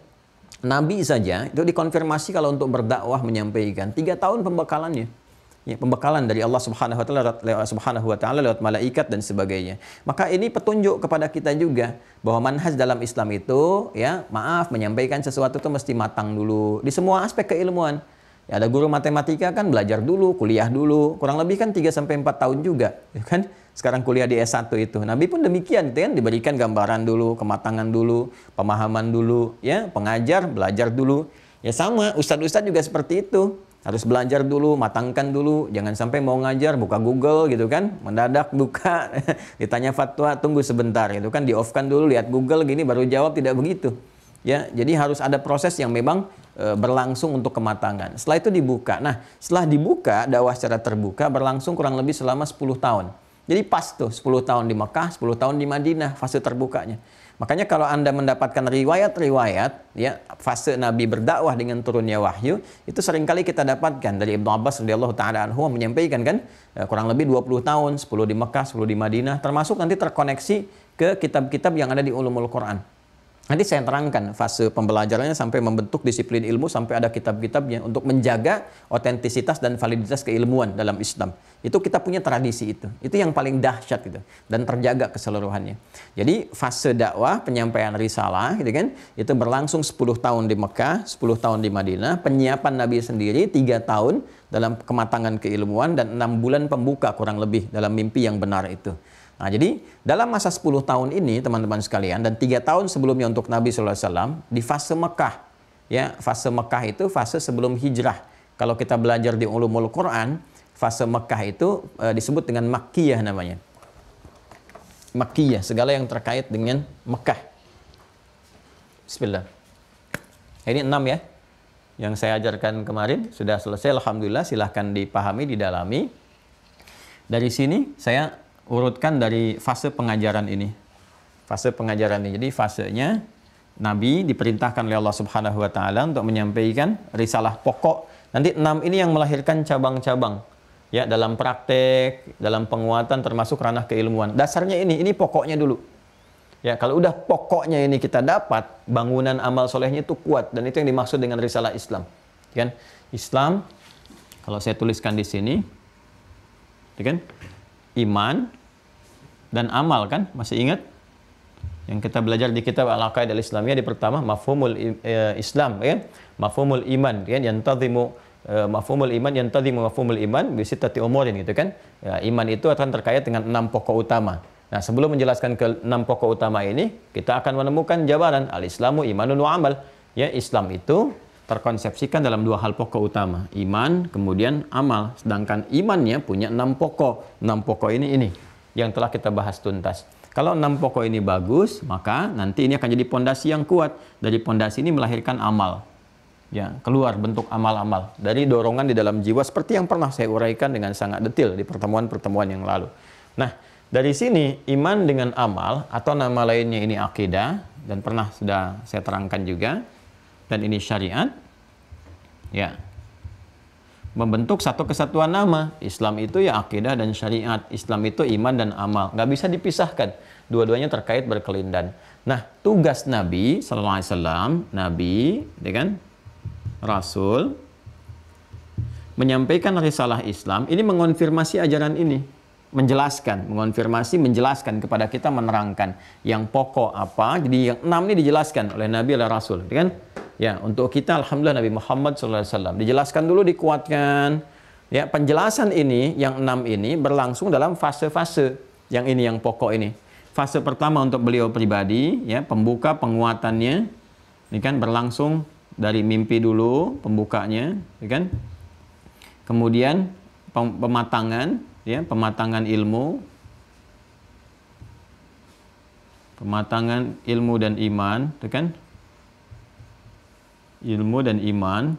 [SPEAKER 2] Nabi saja itu dikonfirmasi kalau untuk berdakwah menyampaikan 3 tahun pembekalannya. Ya, pembekalan dari Allah Subhanahu wa taala lewat malaikat dan sebagainya. Maka ini petunjuk kepada kita juga bahwa manhaj dalam Islam itu, ya, maaf, menyampaikan sesuatu itu mesti matang dulu di semua aspek keilmuan. Ya, ada guru matematika kan belajar dulu, kuliah dulu, kurang lebih kan 3 sampai 4 tahun juga, ya kan? Sekarang kuliah di S1 itu. Nabi pun demikian, gitu kan? Diberikan gambaran dulu, kematangan dulu, pemahaman dulu, ya, pengajar belajar dulu. Ya sama, ustadz-ustadz juga seperti itu. Harus belajar dulu, matangkan dulu, jangan sampai mau ngajar buka Google gitu kan, mendadak buka, ditanya fatwa, tunggu sebentar gitu kan, di-off-kan dulu, lihat Google gini baru jawab, tidak begitu. Ya, jadi harus ada proses yang memang berlangsung untuk kematangan. Setelah itu dibuka. Nah, setelah dibuka, dakwah secara terbuka berlangsung kurang lebih selama 10 tahun. Jadi pas tuh 10 tahun di Mekah, 10 tahun di Madinah fase terbukanya. Makanya kalau Anda mendapatkan riwayat-riwayat, ya, fase Nabi berdakwah dengan turunnya wahyu, itu seringkali kita dapatkan dari Ibnu Abbas radhiyallahu taala anhu menyampaikan kan, kurang lebih 20 tahun, 10 di Mekah, 10 di Madinah, termasuk nanti terkoneksi ke kitab-kitab yang ada di ulumul Quran. Nanti saya terangkan fase pembelajarannya sampai membentuk disiplin ilmu sampai ada kitab-kitabnya untuk menjaga otentisitas dan validitas keilmuan dalam Islam. Itu kita punya tradisi itu. Itu yang paling dahsyat gitu dan terjaga keseluruhannya. Jadi fase dakwah, penyampaian risalah gitu kan, itu berlangsung 10 tahun di Mekah, 10 tahun di Madinah, penyiapan Nabi sendiri 3 tahun dalam kematangan keilmuan dan 6 bulan pembuka kurang lebih dalam mimpi yang benar itu. Nah, jadi dalam masa 10 tahun ini teman-teman sekalian dan 3 tahun sebelumnya untuk Nabi SAW di fase Mekah. Ya, fase Mekah itu fase sebelum hijrah. Kalau kita belajar di ulumul Quran, fase Mekah itu disebut dengan Makkiyah namanya. Makkiyah, segala yang terkait dengan Mekah. Bismillah. Ini 6 ya. Yang saya ajarkan kemarin sudah selesai, alhamdulillah, silahkan dipahami, didalami. Dari sini saya urutkan dari fase pengajaran ini. Fase pengajaran ini. Jadi fasenya Nabi diperintahkan oleh Allah Subhanahu wa taala untuk menyampaikan risalah pokok. Nanti 6 ini yang melahirkan cabang-cabang. Ya, dalam praktek, dalam penguatan termasuk ranah keilmuan. Dasarnya ini pokoknya dulu. Ya, kalau udah pokoknya ini kita dapat, bangunan amal solehnya itu kuat dan itu yang dimaksud dengan risalah Islam. Kan? Islam kalau saya tuliskan di sini, kan? Iman dan amal kan, masih ingat yang kita belajar di kitab Al-Aqaidah Al-Islamiyah di pertama mafhumul Islam ya, mafhumul iman kan, yantazimu mafhumul iman yantazimu mafhumul iman bi sittati umurin gitu kan. Ya, iman itu akan terkait dengan 6 pokok utama. Nah, sebelum menjelaskan ke 6 pokok utama ini, kita akan menemukan jabaran al-Islamu imanun wa amal. Ya, Islam itu terkonsepsikan dalam 2 hal pokok utama, iman kemudian amal. Sedangkan imannya punya 6 pokok. 6 pokok ini yang telah kita bahas tuntas. Kalau 6 pokok ini bagus, maka nanti ini akan jadi pondasi yang kuat. Dari pondasi ini melahirkan amal. ya keluar bentuk amal-amal dari dorongan di dalam jiwa seperti yang pernah saya uraikan dengan sangat detail di pertemuan-pertemuan yang lalu. Nah, dari sini iman dengan amal atau nama lainnya ini akidah dan pernah sudah saya terangkan juga, dan ini syariat, ya membentuk satu kesatuan nama. Islam itu ya akidah dan syariat, Islam itu iman dan amal, nggak bisa dipisahkan, dua-duanya terkait berkelindan. Nah, tugas Nabi Sallallahu Alaihi Wasallam, Nabi, ya kan, Rasul, menyampaikan risalah Islam, ini mengonfirmasi ajaran ini, menjelaskan, mengonfirmasi, menjelaskan kepada kita, menerangkan yang pokok apa. Jadi yang 6 ini dijelaskan oleh Nabi, oleh Rasul, ya kan? Ya, untuk kita alhamdulillah Nabi Muhammad SAW dijelaskan dulu, dikuatkan. Ya, penjelasan ini yang 6 ini berlangsung dalam fase-fase. Yang ini yang pokok ini. Fase pertama untuk beliau pribadi, ya, pembuka penguatannya, ini kan berlangsung dari mimpi dulu pembukanya, ya kan? Kemudian pematangan, ya, pematangan ilmu dan iman, ya kan? Ilmu dan iman,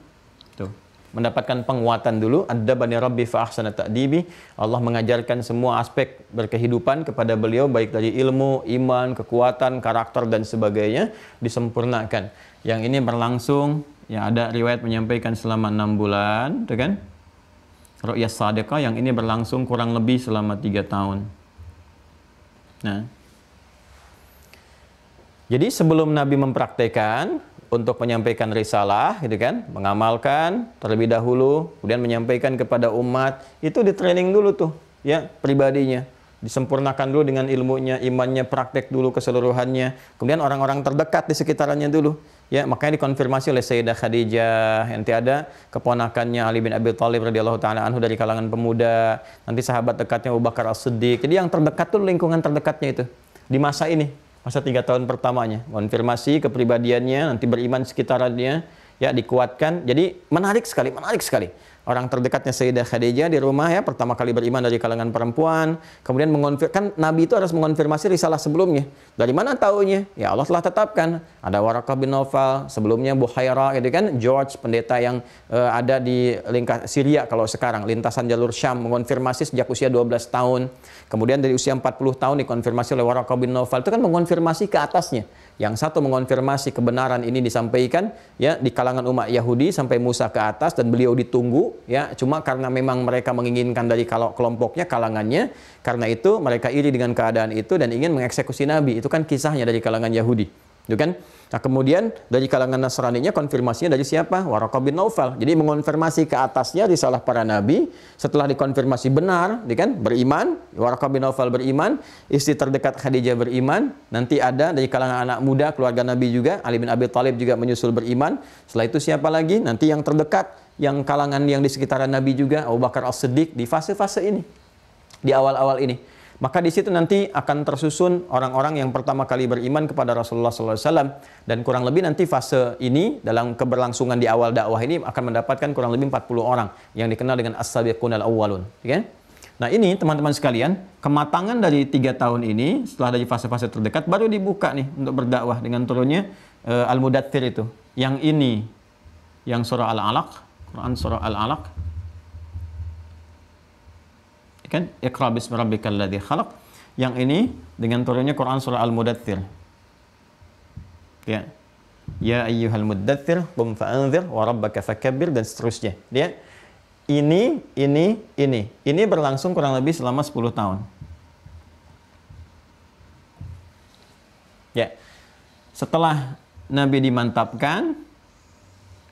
[SPEAKER 2] tuh, mendapatkan penguatan dulu. Adzabani Rabbi fa ahsana ta'dibi. Allah mengajarkan semua aspek berkehidupan kepada beliau, baik dari ilmu, iman, kekuatan, karakter dan sebagainya, disempurnakan. Yang ini berlangsung, ya, ada riwayat menyampaikan selama 6 bulan, tuh kan? Ru'yah Shadiqah yang ini berlangsung kurang lebih selama 3 tahun. Nah, jadi sebelum Nabi mempraktekkan untuk menyampaikan risalah, gitu kan, mengamalkan terlebih dahulu, kemudian menyampaikan kepada umat, itu di training dulu tuh, ya, pribadinya, disempurnakan dulu dengan ilmunya, imannya, praktek dulu keseluruhannya, kemudian orang-orang terdekat di sekitarannya dulu, ya, makanya dikonfirmasi oleh Sayyidah Khadijah, nanti ada keponakannya Ali bin Abi Thalib radhiyallahu taala anhu dari kalangan pemuda, nanti sahabat dekatnya Abu Bakar As-Siddiq. Jadi yang terdekat tuh lingkungan terdekatnya itu di masa ini, masa 3 tahun pertamanya, konfirmasi kepribadiannya, nanti beriman sekitarannya, ya, dikuatkan. Jadi menarik sekali, menarik sekali. Orang terdekatnya Sayyidah Khadijah di rumah, ya, pertama kali beriman dari kalangan perempuan. Kemudian mengonfirmasi, Nabi itu harus mengonfirmasi risalah sebelumnya. Dari mana taunya? Ya, Allah telah tetapkan. Ada Waraqah bin Nawfal, sebelumnya Buhaira, gitu kan, George, pendeta yang ada di Syria kalau sekarang, lintasan jalur Syam, mengonfirmasi sejak usia 12 tahun. Kemudian dari usia 40 tahun dikonfirmasi oleh Waraqah bin Nawfal. Itu kan mengonfirmasi ke atasnya. Yang satu mengonfirmasi kebenaran ini disampaikan, ya, di kalangan umat Yahudi sampai Musa ke atas, dan beliau ditunggu, ya, cuma karena memang mereka menginginkan dari kelompoknya, kalangannya, karena itu mereka iri dengan keadaan itu dan ingin mengeksekusi Nabi. Itu kan kisahnya dari kalangan Yahudi, itu kan. Nah, kemudian dari kalangan Nasraninya konfirmasinya dari siapa? Waraqah bin Nawfal. Jadi mengonfirmasi ke atasnya risalah para nabi. Setelah dikonfirmasi benar, kan, beriman, Waraqah bin Nawfal beriman, istri terdekat Khadijah beriman, nanti ada dari kalangan anak muda keluarga Nabi juga, Ali bin Abi Thalib juga menyusul beriman. Setelah itu siapa lagi? Nanti yang terdekat, yang kalangan yang di sekitaran Nabi juga, Abu Bakar As-Siddiq, di fase-fase ini, di awal-awal ini. Maka di situ nanti akan tersusun orang-orang yang pertama kali beriman kepada Rasulullah SAW, dan kurang lebih nanti fase ini dalam keberlangsungan di awal dakwah ini akan mendapatkan kurang lebih 40 orang yang dikenal dengan as-sabiqun al-awwalun. Ya? Nah, ini teman-teman sekalian, kematangan dari 3 tahun ini setelah dari fase-fase terdekat baru dibuka nih untuk berdakwah dengan turunnya Al-Mudaththir itu. Yang ini yang surah Al-Alaq, Quran surah Al-Alaq, kan, Iqra bismi rabbikal ladzi khalaq. Yang ini dengan turunnya Quran surah Al-Mudaththir. Ya. Ya ayyuhal mudaththir qum fa'anzir wa rabbaka fakabbir, dan seterusnya. Dia ini berlangsung kurang lebih selama 10 tahun. Ya. Setelah Nabi dimantapkan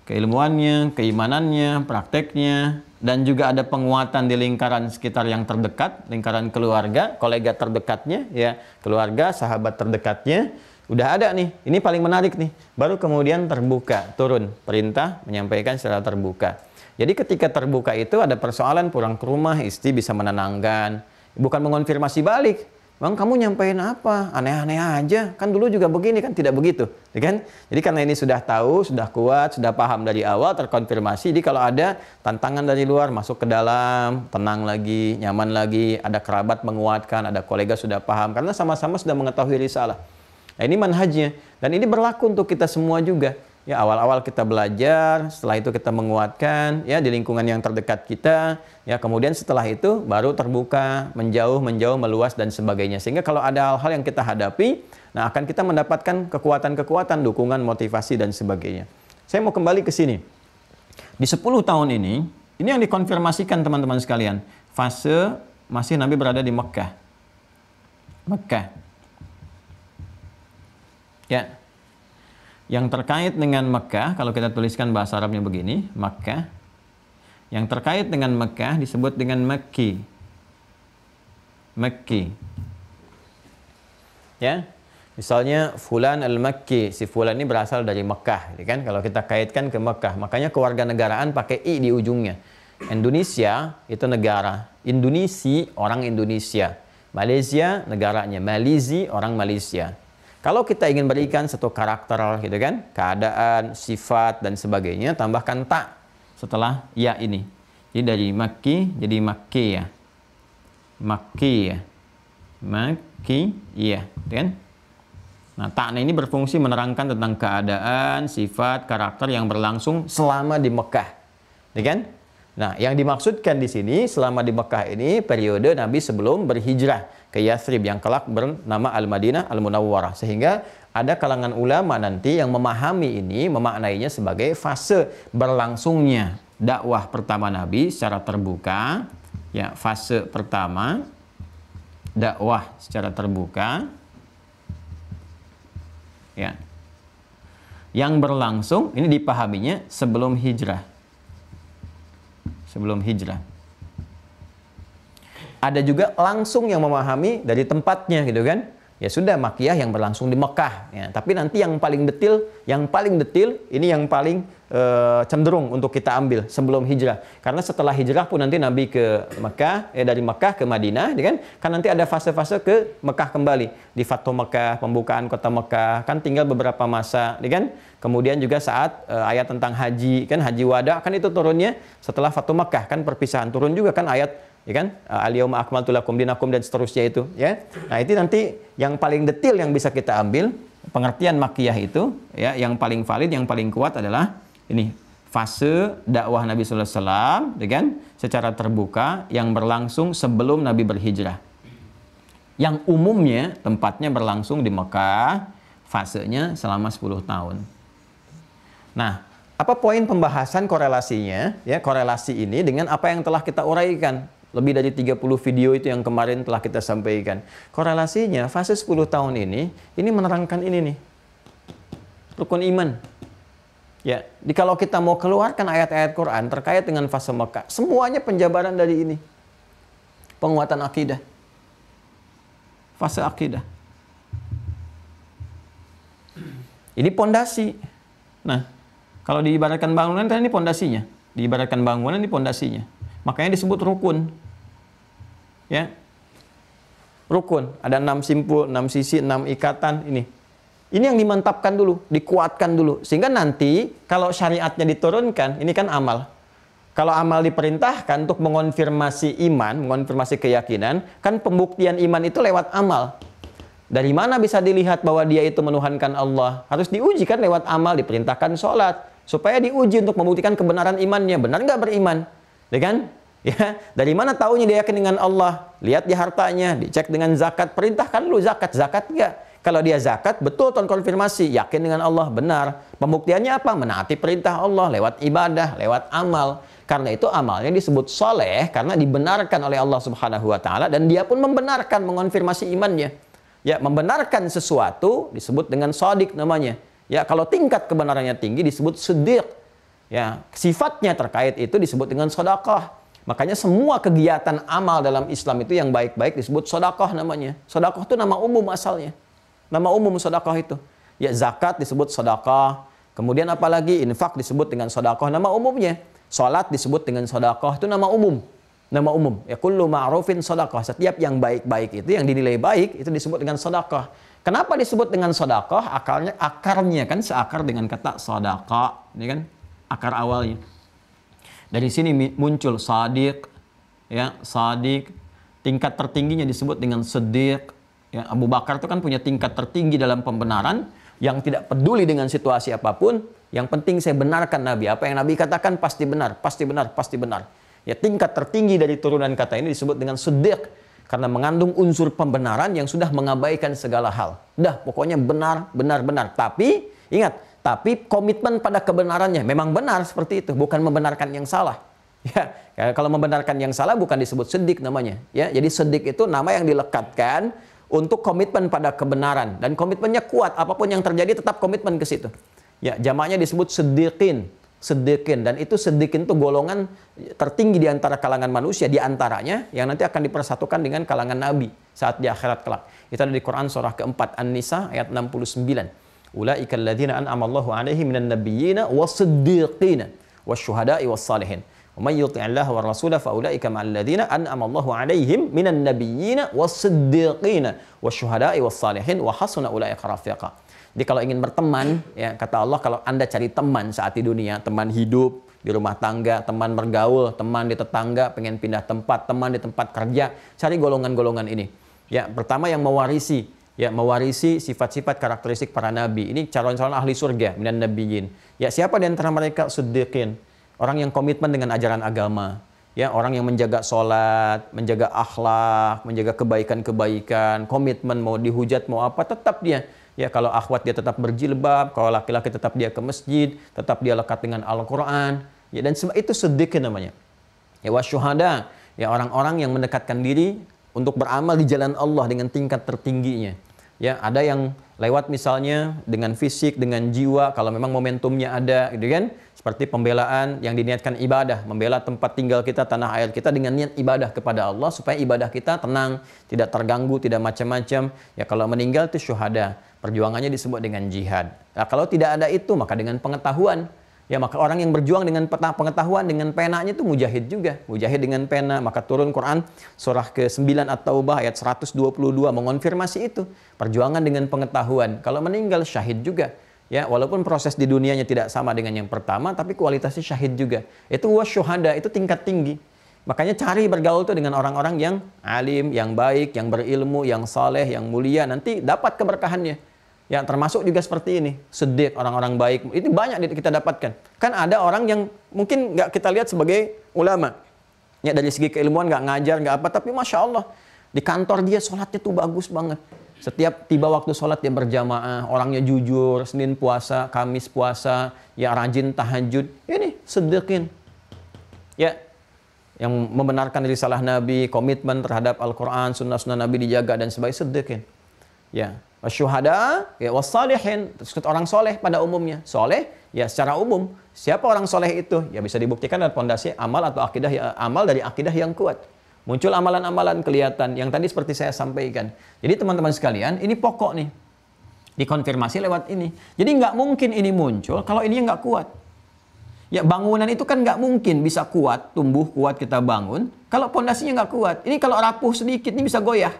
[SPEAKER 2] keilmuannya, keimanannya, prakteknya, dan juga ada penguatan di lingkaran sekitar yang terdekat, lingkaran keluarga, kolega terdekatnya, ya, keluarga, sahabat terdekatnya, udah ada nih. Ini paling menarik nih. Baru kemudian terbuka, turun perintah menyampaikan secara terbuka. Jadi ketika terbuka itu ada persoalan, pulang ke rumah, istri bisa menenangkan, bukan mengonfirmasi balik. Bang, kamu nyampein apa? Aneh-aneh aja. Kan dulu juga begini, kan tidak begitu. Ya kan? Jadi karena ini sudah tahu, sudah kuat, sudah paham dari awal, terkonfirmasi. Jadi kalau ada tantangan dari luar, masuk ke dalam, tenang lagi, nyaman lagi, ada kerabat menguatkan, ada kolega sudah paham. Karena sama-sama sudah mengetahui risalah. Nah, ini manhajnya. Dan ini berlaku untuk kita semua juga. Ya, awal-awal kita belajar, setelah itu kita menguatkan ya di lingkungan yang terdekat kita, ya kemudian setelah itu baru terbuka, menjauh, meluas dan sebagainya. Sehingga kalau ada hal-hal yang kita hadapi, nah akan kita mendapatkan kekuatan-kekuatan, dukungan, motivasi dan sebagainya. Saya mau kembali ke sini. Di 10 tahun ini yang dikonfirmasikan teman-teman sekalian. Fase masih Nabi berada di Mekah. Ya. Yang terkait dengan Mekah, kalau kita tuliskan bahasa Arabnya begini, Mekah. Yang terkait dengan Mekah disebut dengan Makki. Ya. Misalnya Fulan al-Makki, si Fulan ini berasal dari Mekah, kan? Kalau kita kaitkan ke Mekah, makanya kewarganegaraan pakai i di ujungnya. Indonesia itu negara, Indonesia orang Indonesia, Malaysia negaranya, Malizi orang Malaysia. Kalau kita ingin berikan satu karakter gitu kan, keadaan, sifat dan sebagainya, tambahkan tak setelah ya ini. Jadi dari Makki jadi Makkiyah. Makkiyah, kan? Nah, takna ini berfungsi menerangkan tentang keadaan, sifat, karakter yang berlangsung selama di Mekah. Ya kan? Nah, yang dimaksudkan di sini selama di Mekah ini periode Nabi sebelum berhijrah ke Yathrib yang kelak bernama Al-Madinah Al-Munawwarah. Sehingga ada kalangan ulama nanti yang memahami ini, memaknainya sebagai fase berlangsungnya dakwah pertama Nabi secara terbuka. Ya, fase pertama dakwah secara terbuka. Ya. Yang berlangsung ini dipahaminya sebelum hijrah. Ada juga langsung yang memahami dari tempatnya gitu kan. Ya sudah Makkiyah yang berlangsung di Mekah ya. Tapi nanti yang paling detil ini yang paling cenderung untuk kita ambil sebelum hijrah. Karena setelah hijrah pun nanti Nabi ke Mekah, dari Mekah ke Madinah ya kan nanti ada fase-fase ke Mekah kembali. Di Fathu Mekah, pembukaan kota Mekah, kan tinggal beberapa masa ya kan. Kemudian juga saat ayat tentang haji kan, haji wada kan itu turunnya setelah Fathu Mekah kan, perpisahan turun juga kan ayat ya kan, al-yauma akmaltu lakum dinakum dan seterusnya itu ya. Nah, itu nanti yang paling detil yang bisa kita ambil pengertian Makkiyah itu ya, yang paling valid, yang paling kuat adalah ini fase dakwah Nabi sallallahu alaihi wasallam ya kan, secara terbuka yang berlangsung sebelum Nabi berhijrah. Yang umumnya tempatnya berlangsung di Mekah, fasenya selama 10 tahun. Nah, apa poin pembahasan korelasinya ya, korelasi ini dengan apa yang telah kita uraikan? Lebih dari 30 video itu yang kemarin telah kita sampaikan. Korelasinya fase 10 tahun ini menerangkan ini nih. Rukun iman. Ya, kalau kita mau keluarkan ayat-ayat Quran terkait dengan fase Mekah, semuanya penjabaran dari ini. Penguatan akidah. Fase akidah. Ini pondasi. Nah, kalau diibaratkan bangunan kan ini pondasinya. Diibaratkan bangunan ini pondasinya. Makanya disebut rukun. Ya. Rukun, ada 6 simpul, 6 sisi, 6 ikatan ini. Ini yang dimantapkan dulu, dikuatkan dulu. Sehingga nanti kalau syariatnya diturunkan, ini kan amal. Kalau amal diperintahkan untuk mengonfirmasi iman, mengonfirmasi keyakinan, kan pembuktian iman itu lewat amal. Dari mana bisa dilihat bahwa dia itu menuhankan Allah? Harus diuji kan lewat amal, diperintahkan sholat. Supaya diuji untuk membuktikan kebenaran imannya. Benar nggak beriman? Ya kan? Ya, dari mana taunya dia yakin dengan Allah? Lihat di hartanya, dicek dengan zakat. Perintahkan dulu zakat nggak? Kalau dia zakat, betul tuan konfirmasi, yakin dengan Allah, benar. Pembuktiannya apa? Menaati perintah Allah lewat ibadah, lewat amal. Karena itu amalnya disebut soleh karena dibenarkan oleh Allah Subhanahu Wa Taala dan dia pun membenarkan, mengonfirmasi imannya. Ya, membenarkan sesuatu disebut dengan shadiq namanya. Ya, kalau tingkat kebenarannya tinggi disebut siddiq. Ya, sifatnya terkait itu disebut dengan sedekah. Makanya semua kegiatan amal dalam Islam itu yang baik-baik disebut sedekah namanya. Sedekah itu nama umum asalnya. Nama umum sedekah itu. Ya, zakat disebut sedekah. Kemudian apalagi infak disebut dengan sedekah, nama umumnya. Salat disebut dengan sedekah, itu nama umum. Nama umum. Ya, kullu ma'rufin sedekah. Setiap yang baik-baik itu, yang dinilai baik itu disebut dengan sedekah. Kenapa disebut dengan sedekah? Akarnya kan seakar dengan kata sedekah, ini kan akar awalnya. Dari sini muncul shadiq, ya, shadiq. Tingkat tertingginya disebut dengan siddiq. Ya, Abu Bakar itu kan punya tingkat tertinggi dalam pembenaran. yang tidak peduli dengan situasi apapun, yang penting saya benarkan Nabi. Apa yang Nabi katakan pasti benar, pasti benar, pasti benar. Ya, tingkat tertinggi dari turunan kata ini disebut dengan siddiq, karena mengandung unsur pembenaran yang sudah mengabaikan segala hal. Udah, pokoknya benar, benar, benar. Tapi, ingat, tapi komitmen pada kebenarannya. Memang benar seperti itu, bukan membenarkan yang salah. Ya, kalau membenarkan yang salah bukan disebut siddiq namanya. Ya, jadi siddiq itu nama yang dilekatkan untuk komitmen pada kebenaran. Dan komitmennya kuat, apapun yang terjadi tetap komitmen ke situ. Ya, jamaknya disebut siddiqin. Siddiqin, dan itu siddiqin itu golongan tertinggi di antara kalangan manusia, di antaranya yang nanti akan dipersatukan dengan kalangan nabi saat di akhirat kelak. Itu ada di Quran surah keempat An-Nisa ayat 69. Ulaikal ladzina an'ama Allahu 'alaihim minan nabiyyina was-siddiqina wasyuhada'i was-salihin. Wa may yuti'illaha war rasula fa ulaika ma'al ladzina an'ama Allahu 'alaihim minan nabiyyina was-siddiqina wasyuhada'i was-salihin wa hasuna ulaika rafiqa. Jadi kalau ingin berteman, ya kata Allah, kalau Anda cari teman saat di dunia, teman hidup, di rumah tangga, teman bergaul, teman di tetangga, pengen pindah tempat, teman di tempat kerja, cari golongan-golongan ini. Ya, pertama yang mewarisi sifat-sifat karakteristik para nabi. Ini calon-calon ahli surga, minan nabiyyin. Ya, siapa di antara mereka? Siddiqin. Orang yang komitmen dengan ajaran agama. Ya, orang yang menjaga sholat, menjaga akhlak, menjaga kebaikan-kebaikan, komitmen mau dihujat mau apa, tetap dia. Ya, kalau akhwat dia tetap berjilbab, kalau laki-laki tetap dia ke masjid, tetap dia lekat dengan Al-Quran. Ya, dan itu siddiqin namanya. Ya, wasyuhada, ya orang-orang yang mendekatkan diri untuk beramal di jalan Allah dengan tingkat tertingginya. Ya, ada yang lewat misalnya dengan fisik, dengan jiwa, kalau memang momentumnya ada, gitu kan? Seperti pembelaan yang diniatkan ibadah, membela tempat tinggal kita, tanah air kita dengan niat ibadah kepada Allah supaya ibadah kita tenang, tidak terganggu, tidak macam-macam. Ya, kalau meninggal itu syuhada, perjuangannya disebut dengan jihad. Nah, kalau tidak ada itu maka dengan pengetahuan. Ya, maka orang yang berjuang dengan pengetahuan, dengan penanya itu mujahid juga. Mujahid dengan pena, maka turun Quran surah ke-9 At-Taubah ayat 122 mengonfirmasi itu. Perjuangan dengan pengetahuan. Kalau meninggal syahid juga. Ya, walaupun proses di dunianya tidak sama dengan yang pertama, tapi kualitasnya syahid juga. Itu wasyuhada, itu tingkat tinggi. Makanya cari bergaul tuh dengan orang-orang yang alim, yang baik, yang berilmu, yang saleh, yang mulia. Nanti dapat keberkahannya. Ya, termasuk juga seperti ini. Siddiq, orang-orang baik. Itu banyak kita dapatkan. Kan ada orang yang mungkin nggak kita lihat sebagai ulama. Ya, dari segi keilmuan nggak ngajar, nggak apa. Tapi Masya Allah, di kantor dia sholatnya tuh bagus banget. Setiap tiba waktu sholat dia berjamaah, orangnya jujur, Senin puasa, Kamis puasa, ya rajin tahajud. Ini siddiqin. Ya, yang membenarkan risalah Nabi, komitmen terhadap Al-Quran, sunnah-sunnah Nabi dijaga dan sebagainya, siddiqin. Ya, wasyuhada, ya wassalihin, orang soleh pada umumnya. Soleh, ya secara umum. Siapa orang soleh itu? Ya bisa dibuktikan dari pondasi amal atau akidah, ya, amal dari akidah yang kuat. Muncul amalan-amalan kelihatan yang tadi seperti saya sampaikan. Jadi teman-teman sekalian, ini pokok nih. Dikonfirmasi lewat ini. Jadi nggak mungkin ini muncul kalau ini nggak kuat. Ya, bangunan itu kan nggak mungkin bisa kuat, tumbuh kuat kita bangun kalau pondasinya nggak kuat. Ini kalau rapuh sedikit ini bisa goyah.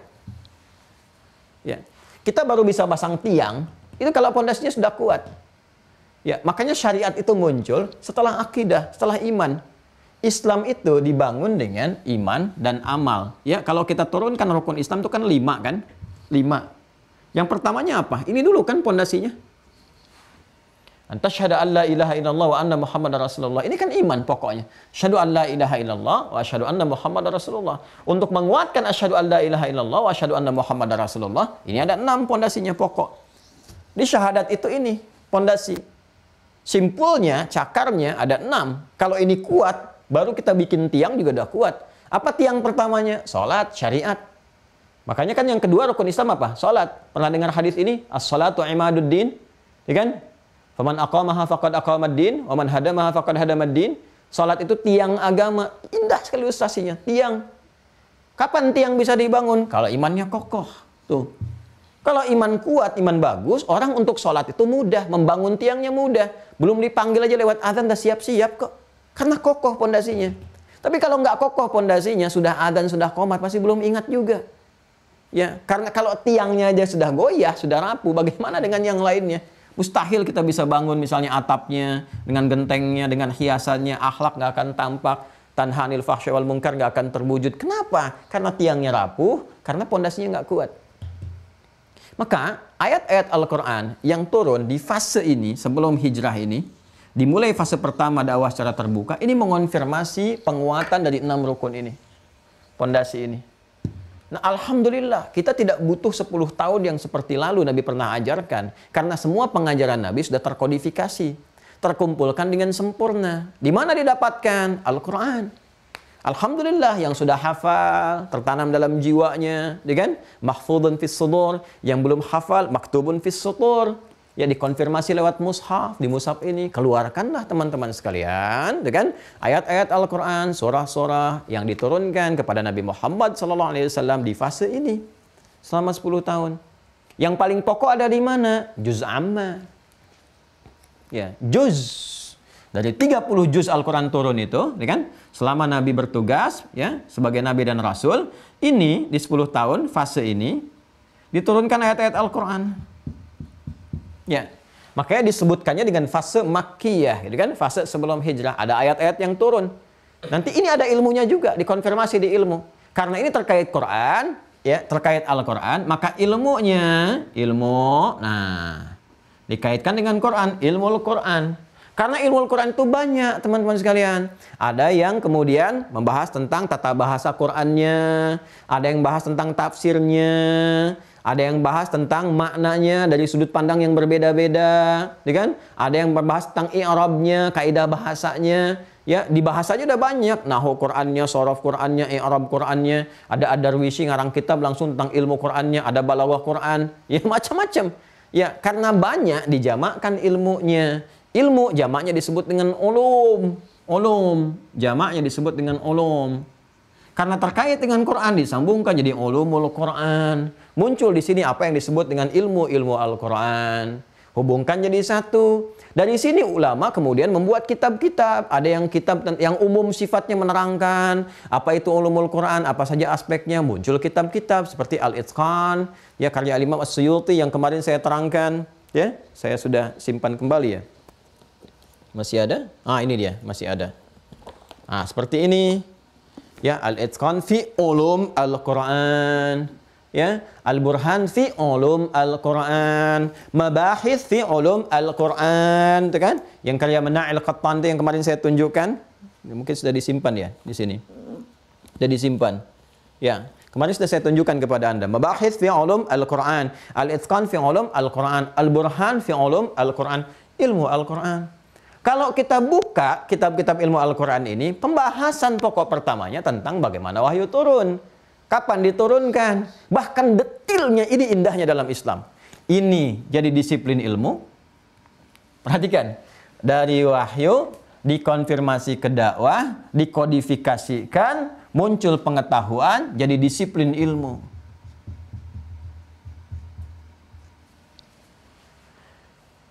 [SPEAKER 2] Ya, kita baru bisa pasang tiang itu kalau pondasinya sudah kuat. Ya, makanya syariat itu muncul setelah akidah, setelah iman. Islam itu dibangun dengan iman dan amal. Ya, kalau kita turunkan rukun Islam itu kan 5 kan? 5. Yang pertamanya apa? Ini dulu kan pondasinya. Antasyhadu an la ilaha illallah wa anna Muhammadar Rasulullah. Ini kan iman pokoknya. Asyhadu an la ilaha illallah wa asyhadu anna Muhammadar Rasulullah. Untuk menguatkan asyhadu an la ilaha illallah wa asyhadu anna Muhammadar Rasulullah, ini ada 6 pondasinya pokok. Di syahadat itu ini pondasi. Simpulnya, cakarnya ada 6. Kalau ini kuat, baru kita bikin tiang juga udah kuat. Apa tiang pertamanya? Salat, syariat. Makanya kan yang kedua rukun Islam apa? Salat. Pernah dengar hadis ini? As-salatu imaduddin. Ya kan? Faman aqamaha faqad aqamaddin, wa man hadamaha faqad hadamaddin. Salat itu tiang agama. Indah sekali ilustrasinya. Tiang. Kapan tiang bisa dibangun? Kalau imannya kokoh. Tuh. Kalau iman kuat, iman bagus, orang untuk salat itu mudah, membangun tiangnya mudah. Belum dipanggil aja lewat azan dah siap-siap kok. Karena kokoh pondasinya. Tapi kalau nggak kokoh pondasinya, sudah adzan, sudah qomat, pasti belum ingat juga. Ya, karena kalau tiangnya aja sudah goyah, sudah rapuh, bagaimana dengan yang lainnya? Mustahil kita bisa bangun misalnya atapnya, dengan gentengnya, dengan hiasannya, akhlak nggak akan tampak, tanha anil fahsya wal munkar nggak akan terwujud. Kenapa? Karena tiangnya rapuh, karena pondasinya nggak kuat. Maka ayat-ayat Al-Quran yang turun di fase ini, sebelum hijrah ini, dimulai fase pertama dakwah secara terbuka, ini mengonfirmasi penguatan dari 6 rukun ini. Pondasi ini. Nah, alhamdulillah, kita tidak butuh 10 tahun yang seperti lalu Nabi pernah ajarkan. Karena semua pengajaran Nabi sudah terkodifikasi, terkumpulkan dengan sempurna. Di mana didapatkan? Al-Quran. Alhamdulillah, yang sudah hafal, tertanam dalam jiwanya, ya kan? Mahfudun fis sudur, yang belum hafal, maktubun fis sutur. Ya, dikonfirmasi lewat mushaf, di mushaf ini keluarkanlah teman-teman sekalian, ya kan? Ayat-ayat Al-Quran, surah-surah yang diturunkan kepada Nabi Muhammad SAW di fase ini selama 10 tahun. Yang paling pokok ada di mana? Juz amma. Ya, juz. Dari 30 juz Al-Quran turun itu, ya kan? Selama Nabi bertugas, ya, sebagai Nabi dan Rasul, ini di 10 tahun fase ini diturunkan ayat-ayat Al-Quran. Ya, makanya disebutkannya dengan fase Makkiyah, gitu kan? Fase sebelum hijrah, ada ayat-ayat yang turun. Nanti ini ada ilmunya juga, dikonfirmasi di ilmu. Karena ini terkait Quran, ya, terkait Al-Quran, maka ilmunya, nah, dikaitkan dengan Quran, ilmu Al-Quran. Karena ilmu Al-Quran itu banyak, teman-teman sekalian. Ada yang kemudian membahas tentang tata bahasa Qurannya, ada yang bahas tentang tafsirnya, ada yang bahas tentang maknanya dari sudut pandang yang berbeda-beda, ya kan? Ada yang membahas tentang i'rabnya, kaidah bahasanya, ya, di bahasanya udah banyak, nahwu Qur'annya, shorof Qur'annya, i'rab Qur'annya, ada Ad-Darwishi ngarang kitab langsung tentang ilmu Qur'annya, ada Balaghah Qur'an, ya macam-macam. Ya, karena banyak dijamakkan ilmunya. Ilmu jamaknya disebut dengan ulum. Ulum jamaknya disebut dengan ulum. Karena terkait dengan Quran disambungkan jadi ulumul Quran. Muncul di sini apa yang disebut dengan ilmu-ilmu Al-Quran. Hubungkan jadi satu. Dari sini ulama kemudian membuat kitab-kitab. Ada yang kitab yang umum sifatnya menerangkan apa itu ulumul Quran, apa saja aspeknya. Muncul kitab-kitab seperti Al-Itqan, ya, karya Al-Imam As-Suyuti yang kemarin saya terangkan, ya. Saya sudah simpan kembali, ya. Masih ada? Ah, ini dia, masih ada. Ah, seperti ini. Ya, Al-Itqan fi ulum Al-Quran. Ya, Al-Burhan fi ulum Al-Quran. Mabahith fi ulum Al-Quran. Itu kan? Yang karya Mana'il Qattan yang kemarin saya tunjukkan. Mungkin sudah disimpan, ya, di sini. Sudah disimpan. Ya, kemarin sudah saya tunjukkan kepada Anda. Mabahith fi ulum Al-Quran. Al-Itqan fi ulum Al-Quran. Al-Burhan fi ulum Al-Quran. Ilmu Al-Quran. Kalau kita buka kitab-kitab ilmu Al-Quran ini, pembahasan pokok pertamanya tentang bagaimana wahyu turun. Kapan diturunkan? Bahkan detailnya, ini indahnya dalam Islam. Ini jadi disiplin ilmu. Perhatikan. Dari wahyu, dikonfirmasi ke dakwah, dikodifikasikan, muncul pengetahuan, jadi disiplin ilmu.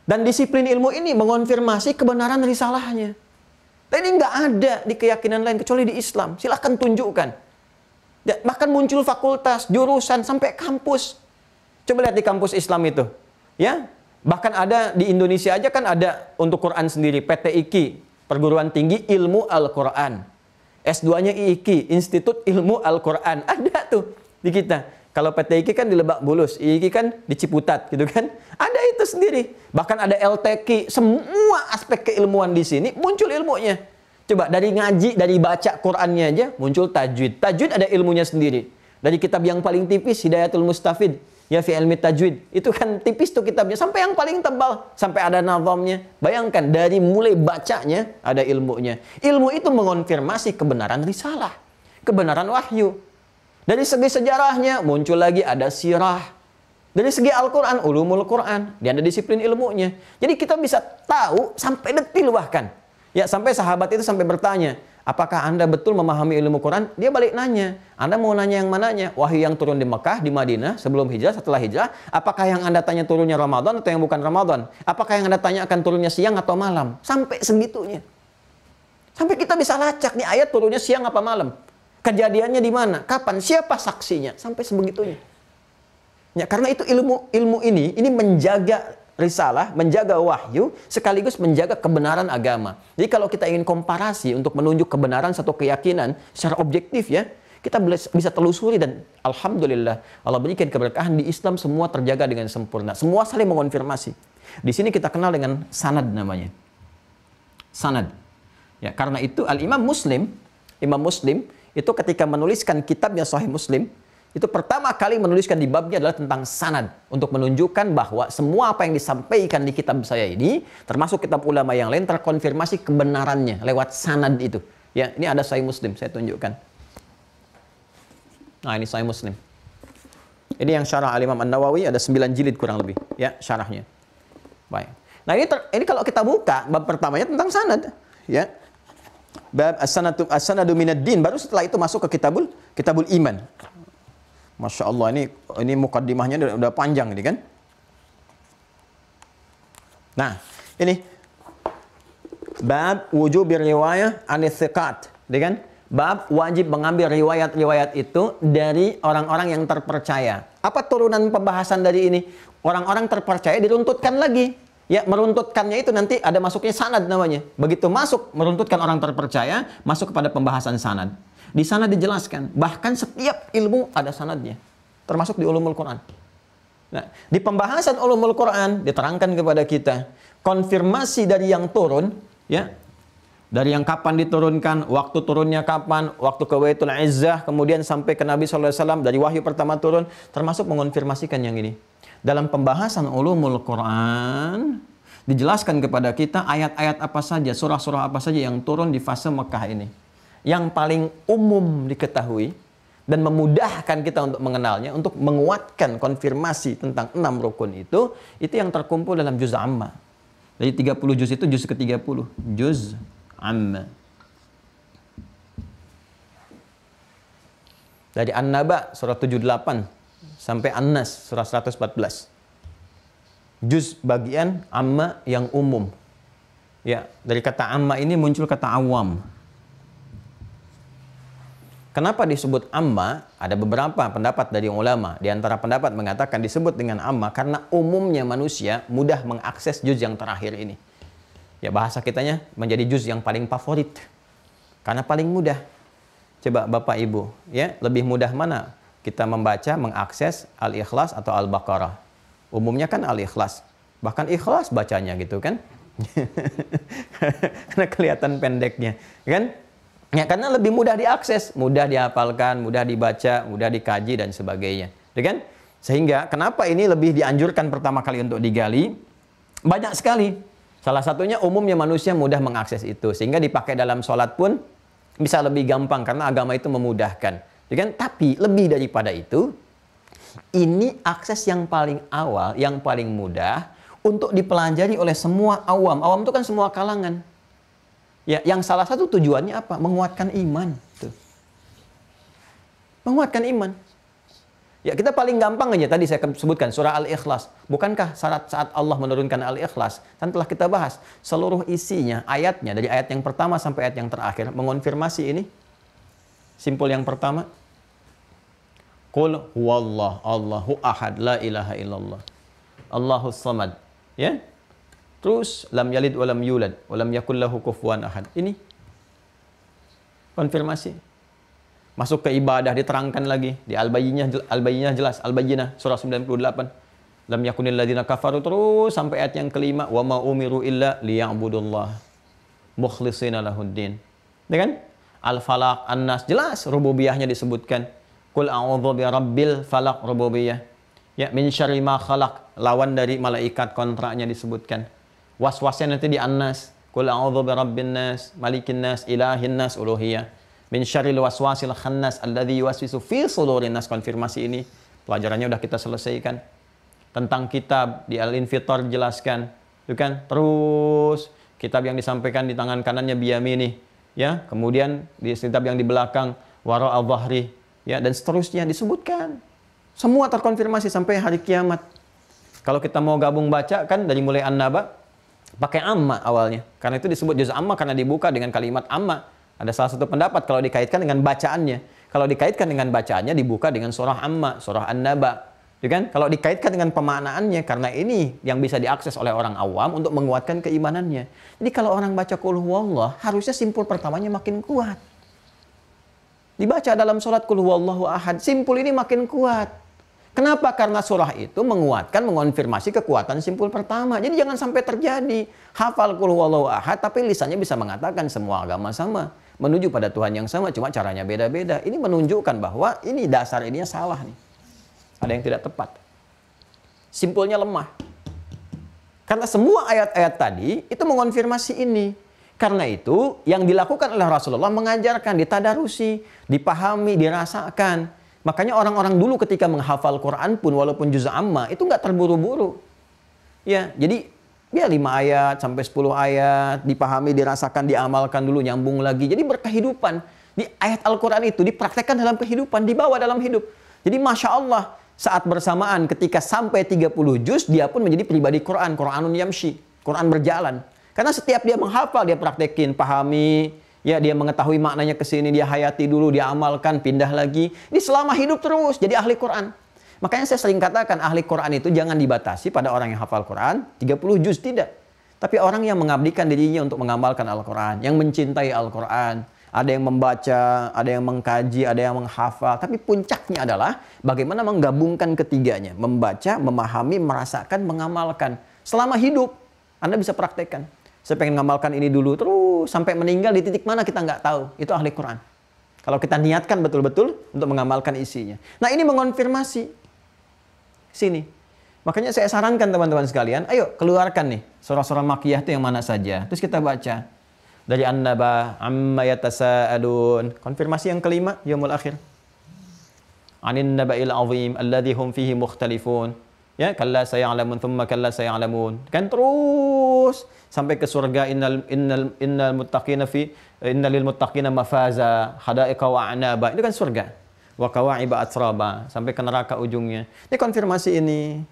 [SPEAKER 2] Dan disiplin ilmu ini mengonfirmasi kebenaran risalahnya. Dan ini nggak ada di keyakinan lain kecuali di Islam. Silahkan tunjukkan. Ya, bahkan muncul fakultas, jurusan, sampai kampus. Coba lihat di kampus Islam itu. Ya, bahkan ada di Indonesia aja kan ada untuk Quran sendiri. PTIQ, Perguruan Tinggi Ilmu Al-Quran. S2-nya IIQ, Institut Ilmu Al-Quran. Ada tuh di kita. Kalau PTIQ kan di Lebak Bulus, IIQ kan di Ciputat, gitu kan? Ada itu sendiri. Bahkan ada LTQ, semua aspek keilmuan di sini muncul ilmunya. Coba dari ngaji, dari baca Qur'annya aja muncul tajwid. Tajwid ada ilmunya sendiri. Dari kitab yang paling tipis, Hidayatul Mustafid, ya fi ilmi tajwid, itu kan tipis tuh kitabnya, sampai yang paling tebal, sampai ada nazamnya. Bayangkan dari mulai bacanya ada ilmunya. Ilmu itu mengonfirmasi kebenaran risalah, kebenaran wahyu. Dari segi sejarahnya muncul lagi ada sirah. Dari segi Al-Quran, ulumul Quran, dia ada disiplin ilmunya. Jadi kita bisa tahu sampai detil bahkan. Ya, sampai sahabat itu sampai bertanya, apakah Anda betul memahami ilmu Quran? Dia balik nanya, Anda mau nanya yang mananya? Wahyu yang turun di Mekah, di Madinah, sebelum hijrah, setelah hijrah? Apakah yang Anda tanya turunnya Ramadan atau yang bukan Ramadan? Apakah yang Anda tanya akan turunnya siang atau malam? Sampai segitunya. Sampai kita bisa lacak nih ayat turunnya siang apa malam. Kejadiannya di mana? Kapan? Siapa saksinya? Sampai sebegitunya. Ya, karena itu ilmu ini menjaga risalah, menjaga wahyu, sekaligus menjaga kebenaran agama. Jadi kalau kita ingin komparasi untuk menunjuk kebenaran satu keyakinan secara objektif, ya, kita bisa telusuri dan alhamdulillah Allah berikan keberkahan di Islam, semua terjaga dengan sempurna. Semua saling mengonfirmasi. Di sini kita kenal dengan sanad namanya. Sanad. Ya, karena itu Imam Muslim itu ketika menuliskan kitabnya Sahih Muslim, itu pertama kali menuliskan di babnya adalah tentang sanad, untuk menunjukkan bahwa semua apa yang disampaikan di kitab saya ini, termasuk kitab ulama yang lain, terkonfirmasi kebenarannya lewat sanad itu. Ya, ini ada Sahih Muslim, saya tunjukkan. Nah, ini Sahih Muslim. Ini yang syarah Al-Imam An-Nawawi, ada 9 jilid kurang lebih, ya, syarahnya. Baik. Nah, ini kalau kita buka bab pertamanya tentang sanad, ya. Bab as-sanadu minad din, baru setelah itu masuk ke kitabul iman. Masya Allah, ini mukaddimahnya udah panjang ini kan. Nah, ini bab wujubir riwayah anits thiqat, kan? Bab wajib mengambil riwayat-riwayat itu dari orang-orang yang terpercaya. Apa turunan pembahasan dari ini? Orang-orang terpercaya diruntutkan lagi. Ya, meruntutkannya itu nanti ada masuknya sanad namanya. Begitu masuk meruntutkan orang terpercaya, masuk kepada pembahasan sanad. Di sana dijelaskan, bahkan setiap ilmu ada sanadnya. Termasuk di ulumul Quran. Nah, di pembahasan ulumul Quran diterangkan kepada kita konfirmasi dari yang turun, ya. Dari yang kapan diturunkan, waktu turunnya kapan, waktu ke Baitul Izzah, kemudian sampai ke Nabi SAW, dari wahyu pertama turun, termasuk mengonfirmasikan yang ini. Dalam pembahasan ulumul Quran, dijelaskan kepada kita ayat-ayat apa saja, surah-surah apa saja yang turun di fase Mekah ini. Yang paling umum diketahui, dan memudahkan kita untuk mengenalnya, untuk menguatkan konfirmasi tentang 6 rukun itu yang terkumpul dalam juz amma. Dari 30 juz itu juz ke-30, juz amma. Dari An-Naba surah 78 sampai An-Nas surah 114. Juz bagian amma yang umum. Ya, dari kata amma ini muncul kata awam. Kenapa disebut amma? Ada beberapa pendapat dari ulama. Di antara pendapat mengatakan disebut dengan amma karena umumnya manusia mudah mengakses juz yang terakhir ini. Ya, bahasa kitanya menjadi juz yang paling favorit. Karena paling mudah. Coba Bapak Ibu, ya, lebih mudah mana kita membaca, mengakses Al-Ikhlas atau Al-Baqarah? Umumnya kan Al-Ikhlas. Bahkan ikhlas bacanya gitu kan. Karena kelihatan pendeknya, kan? Ya, karena lebih mudah diakses, mudah dihafalkan, mudah dibaca, mudah dikaji dan sebagainya, ya kan? Sehingga kenapa ini lebih dianjurkan pertama kali untuk digali? Banyak sekali. Salah satunya umumnya manusia mudah mengakses itu, sehingga dipakai dalam sholat pun bisa lebih gampang karena agama itu memudahkan, ya kan? Tapi lebih daripada itu, ini akses yang paling awal, yang paling mudah untuk dipelajari oleh semua awam. Awam itu kan semua kalangan. Ya, yang salah satu tujuannya apa? Menguatkan iman. Tuh. Menguatkan iman. Ya, kita paling gampang aja tadi saya sebutkan surah Al-Ikhlas. Bukankah saat Allah menurunkan Al-Ikhlas, kan telah kita bahas seluruh isinya, ayatnya dari ayat yang pertama sampai ayat yang terakhir mengonfirmasi ini. Simpul yang pertama, Qul huwallah Allahu ahad la ilaha illallah. Allahus samad. Ya. Terus lam yalid walam yulad walam yakul lahu kufuwan ahad. Ini konfirmasi. Masuk ke ibadah diterangkan lagi di Al-Bayyinah jelas, Al-Bayyinah surah 98. Lam yakunil ladzina kafaru, terus sampai ayat yang kelima, wa ma umiru illa liya'budullah mukhlishina lahuddin. Ya kan? Al-Falaq, An-Nas jelas rububiyahnya disebutkan. Qul a'udzu birabbil falaq, rububiyah. Ya, min syarri ma khalaq, lawan dari malaikat, kontraknya disebutkan. Was-wasnya nanti di An-Nas. Qul a'udzu birabbin nas, malikin nas, ilahin nas, uluhiyah. Min syarril waswasil khannas alladzi yuwaswisu fi sudurin nas. Konfirmasi ini pelajarannya udah kita selesaikan. Tentang kitab di Al-Infitar jelaskan, itu kan? Terus kitab yang disampaikan di tangan kanannya biyamini, ya. Kemudian di kitab yang di belakang wara al-dhahri, ya, dan seterusnya disebutkan. Semua terkonfirmasi sampai hari kiamat. Kalau kita mau gabung baca kan dari mulai An-Naba pakai amma awalnya. Karena itu disebut juz amma karena dibuka dengan kalimat amma. Ada salah satu pendapat kalau dikaitkan dengan bacaannya. Kalau dikaitkan dengan bacaannya dibuka dengan surah amma, surah An-Naba. Ya kan? Kalau dikaitkan dengan pemaknaannya, karena ini yang bisa diakses oleh orang awam untuk menguatkan keimanannya. Jadi kalau orang baca qul huwallah, harusnya simpul pertamanya makin kuat. Dibaca dalam sholat Qul huwallahu ahad. Simpul ini makin kuat. Kenapa? Karena surah itu menguatkan, mengonfirmasi kekuatan simpul pertama. Jadi jangan sampai terjadi hafal Qul huwallahu ahad, tapi lisannya bisa mengatakan semua agama sama, menuju pada Tuhan yang sama, cuma caranya beda-beda. Ini menunjukkan bahwa ini dasar ininya salah nih. Ada yang tidak tepat. Simpulnya lemah. Karena semua ayat-ayat tadi itu mengonfirmasi ini. Karena itu yang dilakukan oleh Rasulullah mengajarkan, ditadarusi, dipahami, dirasakan. Makanya orang-orang dulu ketika menghafal Quran pun walaupun juz amma itu nggak terburu-buru. Ya, jadi ya 5 ayat sampai 10 ayat dipahami, dirasakan, diamalkan dulu, nyambung lagi. Jadi berkehidupan. Di ayat Al-Quran itu dipraktekkan dalam kehidupan, dibawa dalam hidup. Jadi Masya Allah, saat bersamaan ketika sampai 30 juz, dia pun menjadi pribadi Quran, Quranun yamshi, Quran berjalan. Karena setiap dia menghafal, dia praktekin, pahami, ya dia mengetahui maknanya ke sini, dia hayati dulu, dia amalkan, pindah lagi. Ini selama hidup terus jadi ahli Quran. Makanya saya sering katakan ahli Quran itu jangan dibatasi pada orang yang hafal Quran 30 juz, tidak. Tapi orang yang mengabdikan dirinya untuk mengamalkan Al-Quran, yang mencintai Al-Quran. Ada yang membaca, ada yang mengkaji, ada yang menghafal. Tapi puncaknya adalah bagaimana menggabungkan ketiganya. Membaca, memahami, merasakan, mengamalkan. Selama hidup, Anda bisa praktekkan. Saya pengen ngamalkan ini dulu, terus sampai meninggal di titik mana kita nggak tahu. Itu ahli Quran. Kalau kita niatkan betul-betul untuk mengamalkan isinya. Nah ini mengonfirmasi. Sini. Makanya saya sarankan teman-teman sekalian, ayo keluarkan nih surah-surah Makkiyah itu yang mana saja. Terus kita baca. Dari An-Naba, Amma yatasa'alun. Konfirmasi yang kelima, Yaumul Akhir. Anin naba'il azim, alladhi hum fihi mukhtalifun. Ya, kalla saya'lamun, thumma kalla saya'lamun. Kan terus sampai ke surga innal muttaqina fi innalil muttaqina mafaza hadaiqa wa anaba. Itu kan surga. Wa kawa'iba atraba sampai ke neraka ujungnya. Ini konfirmasi ini.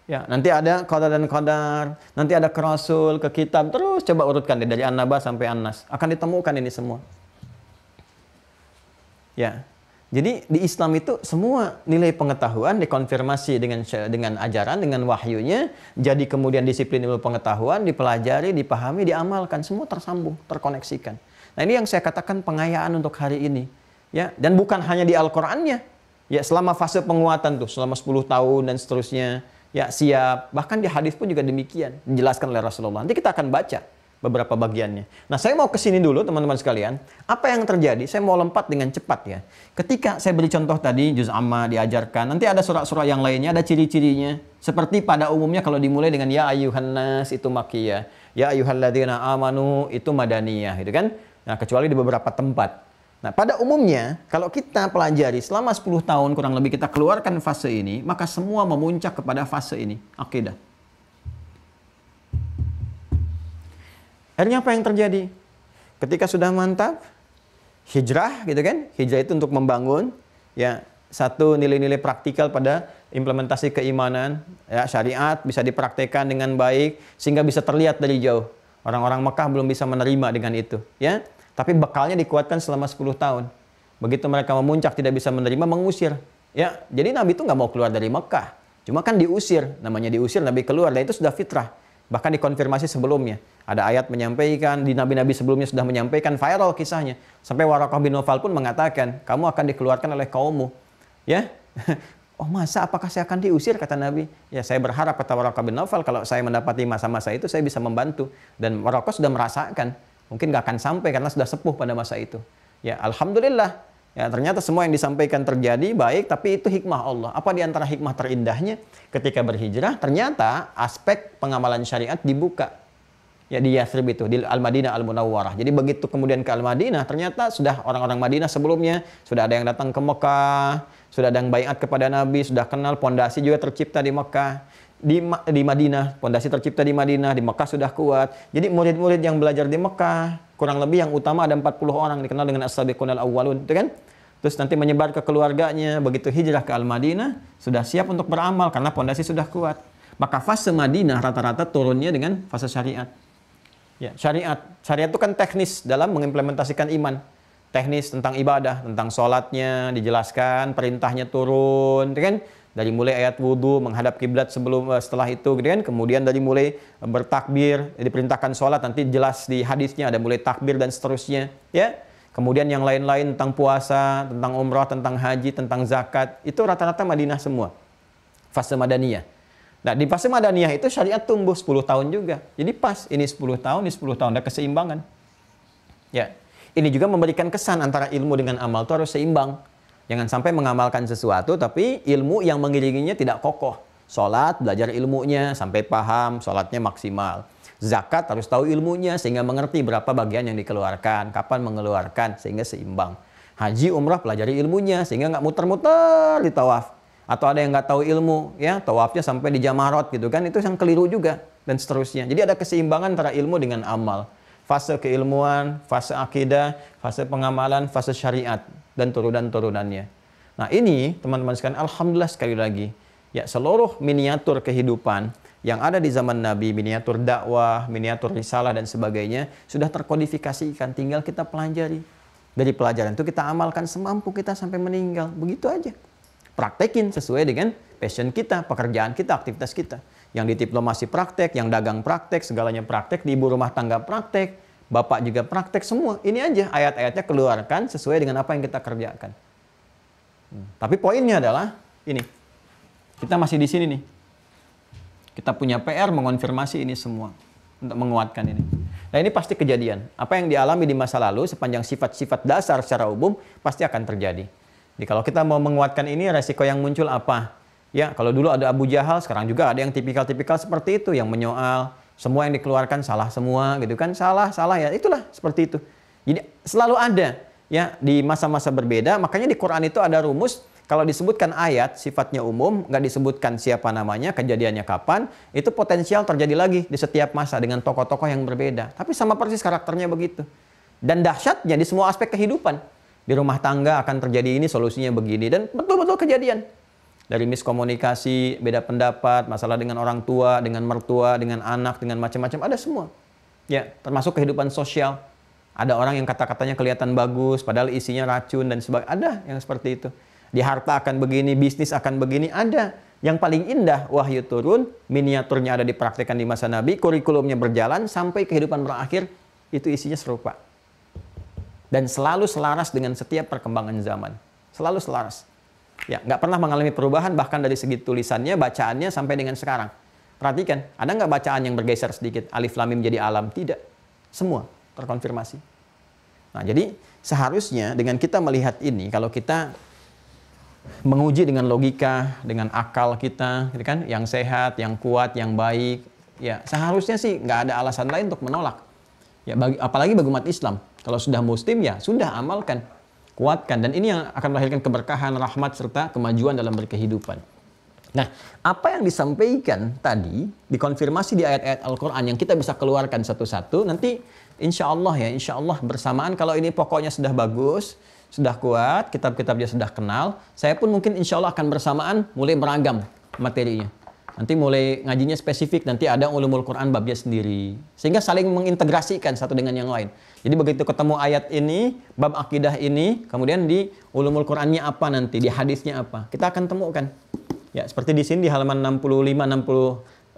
[SPEAKER 2] Ya, nanti ada qada dan qadar, nanti ada ke Rasul, ke kitab, terus coba urutkan deh dari An-Naba sampai An-Nas. Akan ditemukan ini semua. Ya. Jadi di Islam itu semua nilai pengetahuan dikonfirmasi dengan ajaran, dengan wahyunya, jadi kemudian disiplin ilmu pengetahuan, dipelajari, dipahami, diamalkan, semua tersambung, terkoneksikan. Nah, ini yang saya katakan pengayaan untuk hari ini. Ya, dan bukan hanya di Al-Qur'annya. Ya, selama fase penguatan tuh, selama 10 tahun dan seterusnya, ya siap. Bahkan di hadis pun juga demikian, dijelaskan oleh Rasulullah. Nanti kita akan baca beberapa bagiannya. Nah, saya mau ke sini dulu teman-teman sekalian. Apa yang terjadi? Saya mau lompat dengan cepat ya. Ketika saya beri contoh tadi, juz amma diajarkan. Nanti ada surah-surah yang lainnya, ada ciri-cirinya. Seperti pada umumnya kalau dimulai dengan ya ayyuhan nas itu makkiyah. Ya ayyuhalladzina amanu itu madaniyah, gitu kan? Nah, kecuali di beberapa tempat. Nah, pada umumnya kalau kita pelajari selama 10 tahun kurang lebih kita keluarkan fase ini, maka semua memuncak kepada fase ini, akidah. Akhirnya apa yang terjadi? Ketika sudah mantap, hijrah gitu kan? Hijrah itu untuk membangun ya satu nilai-nilai praktikal pada implementasi keimanan, ya syariat bisa dipraktekkan dengan baik sehingga bisa terlihat dari jauh. Orang-orang Mekah belum bisa menerima dengan itu, ya. Tapi bekalnya dikuatkan selama 10 tahun. Begitu mereka memuncak tidak bisa menerima, mengusir. Ya, jadi Nabi itu nggak mau keluar dari Mekah. Cuma kan diusir, namanya diusir, Nabi keluar, dan itu sudah fitrah. Bahkan dikonfirmasi sebelumnya. Ada ayat menyampaikan, di nabi-nabi sebelumnya sudah menyampaikan, viral kisahnya. Sampai Waraqah bin Nawfal pun mengatakan, kamu akan dikeluarkan oleh kaummu. Ya, oh masa apakah saya akan diusir, kata Nabi. Ya saya berharap, kata Waraqah bin Nawfal, kalau saya mendapati masa-masa itu, saya bisa membantu. Dan Waraqah sudah merasakan, mungkin gak akan sampai karena sudah sepuh pada masa itu. Ya Alhamdulillah, ya ternyata semua yang disampaikan terjadi baik, tapi itu hikmah Allah. Apa di antara hikmah terindahnya? Ketika berhijrah, ternyata aspek pengamalan syariat dibuka. Ya di Yathrib itu, di Al-Madinah Al-Munawwarah. Jadi begitu kemudian ke Al-Madinah, ternyata sudah orang-orang Madinah sebelumnya, sudah ada yang datang ke Mekah, sudah ada yang baiat kepada Nabi, sudah kenal, pondasi juga tercipta di Mekah. Di Madinah, pondasi tercipta di Madinah, di Mekah sudah kuat. Jadi murid-murid yang belajar di Mekah, kurang lebih yang utama ada 40 orang, dikenal dengan As-Sabiqun Al-Awwalun, itu kan? Terus nanti menyebar ke keluarganya, begitu hijrah ke Al-Madinah, sudah siap untuk beramal karena pondasi sudah kuat. Maka fase Madinah rata-rata turunnya dengan fase syariat. Ya, syariat itu kan teknis dalam mengimplementasikan iman. Teknis tentang ibadah, tentang sholatnya dijelaskan, perintahnya turun, kan? Dari mulai ayat wudhu, menghadap kiblat setelah itu, gitu kan? Kemudian dari mulai bertakbir, diperintahkan sholat, nanti jelas di hadisnya ada mulai takbir dan seterusnya, ya. Kemudian yang lain-lain tentang puasa, tentang umrah, tentang haji, tentang zakat, itu rata-rata Madinah semua. Fase Madaniyah. Nah, di fase Madaniyah itu syariat tumbuh 10 tahun juga. Jadi pas, ini 10 tahun, ini 10 tahun, ada keseimbangan. Ya, ini juga memberikan kesan antara ilmu dengan amal itu harus seimbang. Jangan sampai mengamalkan sesuatu, tapi ilmu yang mengiringinya tidak kokoh. Sholat, belajar ilmunya, sampai paham, sholatnya maksimal. Zakat harus tahu ilmunya, sehingga mengerti berapa bagian yang dikeluarkan, kapan mengeluarkan, sehingga seimbang. Haji, umrah, pelajari ilmunya, sehingga nggak muter-muter di tawaf. Atau ada yang nggak tahu ilmu, ya tawafnya sampai di Jamarot gitu kan, itu yang keliru juga, dan seterusnya. Jadi ada keseimbangan antara ilmu dengan amal. Fase keilmuan, fase akidah, fase pengamalan, fase syariat, dan turunan-turunannya. Nah ini teman-teman sekalian, alhamdulillah sekali lagi, ya seluruh miniatur kehidupan yang ada di zaman Nabi, miniatur dakwah, miniatur risalah dan sebagainya, sudah terkodifikasikan, tinggal kita pelajari. Dari pelajaran itu kita amalkan semampu kita sampai meninggal, begitu aja. Praktekin sesuai dengan passion kita, pekerjaan kita, aktivitas kita. Yang di diplomasi praktek, yang dagang praktek, segalanya praktek, di ibu rumah tangga praktek, bapak juga praktek, semua. Ini aja ayat-ayatnya keluarkan sesuai dengan apa yang kita kerjakan. Tapi poinnya adalah ini. Kita masih di sini nih. Kita punya PR mengonfirmasi ini semua untuk menguatkan ini. Nah, ini pasti kejadian. Apa yang dialami di masa lalu sepanjang sifat-sifat dasar secara umum pasti akan terjadi. Jadi kalau kita mau menguatkan ini, resiko yang muncul apa? Ya, kalau dulu ada Abu Jahal, sekarang juga ada yang tipikal-tipikal seperti itu, yang menyoal, semua yang dikeluarkan salah semua, gitu kan? Salah, ya itulah seperti itu. Jadi selalu ada, ya di masa-masa berbeda. Makanya di Quran itu ada rumus, kalau disebutkan ayat sifatnya umum, nggak disebutkan siapa namanya, kejadiannya kapan, itu potensial terjadi lagi di setiap masa dengan tokoh-tokoh yang berbeda. Tapi sama persis karakternya begitu. Dan dahsyatnya di semua aspek kehidupan. Di rumah tangga akan terjadi ini, solusinya begini. Dan betul-betul kejadian. Dari miskomunikasi, beda pendapat, masalah dengan orang tua, dengan mertua, dengan anak, dengan macam-macam, ada semua. Ya, termasuk kehidupan sosial. Ada orang yang kata-katanya kelihatan bagus, padahal isinya racun dan sebagainya. Ada yang seperti itu. Di harta akan begini, bisnis akan begini, ada. Yang paling indah, wahyu turun, miniaturnya ada dipraktikkan di masa Nabi, kurikulumnya berjalan, sampai kehidupan berakhir, itu isinya serupa. Dan selalu selaras dengan setiap perkembangan zaman. Selalu selaras. Ya, nggak pernah mengalami perubahan, bahkan dari segi tulisannya, bacaannya, sampai dengan sekarang. Perhatikan, ada nggak bacaan yang bergeser sedikit? Alif lam mim jadi alam? Tidak. Semua terkonfirmasi. Nah, jadi seharusnya dengan kita melihat ini, kalau kita menguji dengan logika, dengan akal kita, gitu kan, yang sehat, yang kuat, yang baik, ya seharusnya sih nggak ada alasan lain untuk menolak. Ya, apalagi bagi umat Islam. Kalau sudah muslim ya sudah amalkan, kuatkan. Dan ini yang akan melahirkan keberkahan, rahmat, serta kemajuan dalam berkehidupan. Nah, apa yang disampaikan tadi, dikonfirmasi di ayat-ayat Al-Quran yang kita bisa keluarkan satu-satu, nanti insya Allah bersamaan kalau ini pokoknya sudah bagus, sudah kuat, kitab-kitabnya sudah kenal, saya pun mungkin insya Allah akan bersamaan mulai beragam materinya. Nanti mulai ngajinya spesifik, nanti ada ulumul Quran babnya sendiri. Sehingga saling mengintegrasikan satu dengan yang lain. Jadi begitu ketemu ayat ini, bab akidah ini, kemudian di ulumul Qurannya apa nanti, di hadisnya apa. Kita akan temukan. Ya, seperti di sini di halaman 65,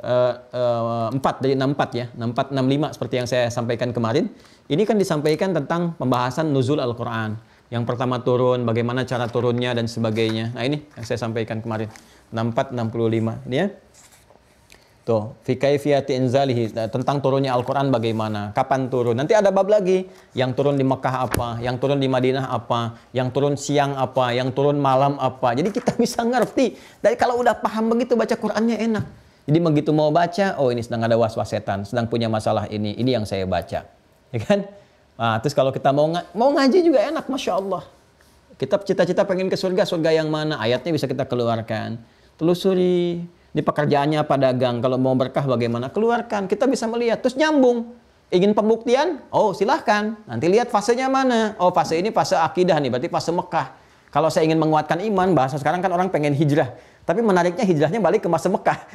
[SPEAKER 2] 64, dari 64 ya, 64, 65 seperti yang saya sampaikan kemarin. Ini kan disampaikan tentang pembahasan nuzul Al-Quran. Yang pertama turun, bagaimana cara turunnya dan sebagainya. Nah ini yang saya sampaikan kemarin. 64, 65. Ini ya. Tuh, fi kaifiyati inzalihi, tentang turunnya Al-Quran bagaimana, kapan turun. Nanti ada bab lagi, yang turun di Mekah apa, yang turun di Madinah apa, yang turun siang apa, yang turun malam apa. Jadi kita bisa ngerti. Dari kalau udah paham begitu baca Qurannya enak. Jadi begitu mau baca, oh ini sedang ada was-was setan, sedang punya masalah ini yang saya baca. Ya kan? Nah, terus kalau kita mau ngaji juga enak, Masya Allah. Kita cita-cita pengen ke surga, surga yang mana? Ayatnya bisa kita keluarkan. Telusuri. Di pekerjaannya apa dagang, kalau mau berkah bagaimana, keluarkan, kita bisa melihat, terus nyambung. Ingin pembuktian? Oh silahkan, nanti lihat fasenya mana. Oh fase ini fase akidah nih, berarti fase Mekah. Kalau saya ingin menguatkan iman, bahasa sekarang kan orang pengen hijrah. Tapi menariknya hijrahnya balik ke fase Mekah.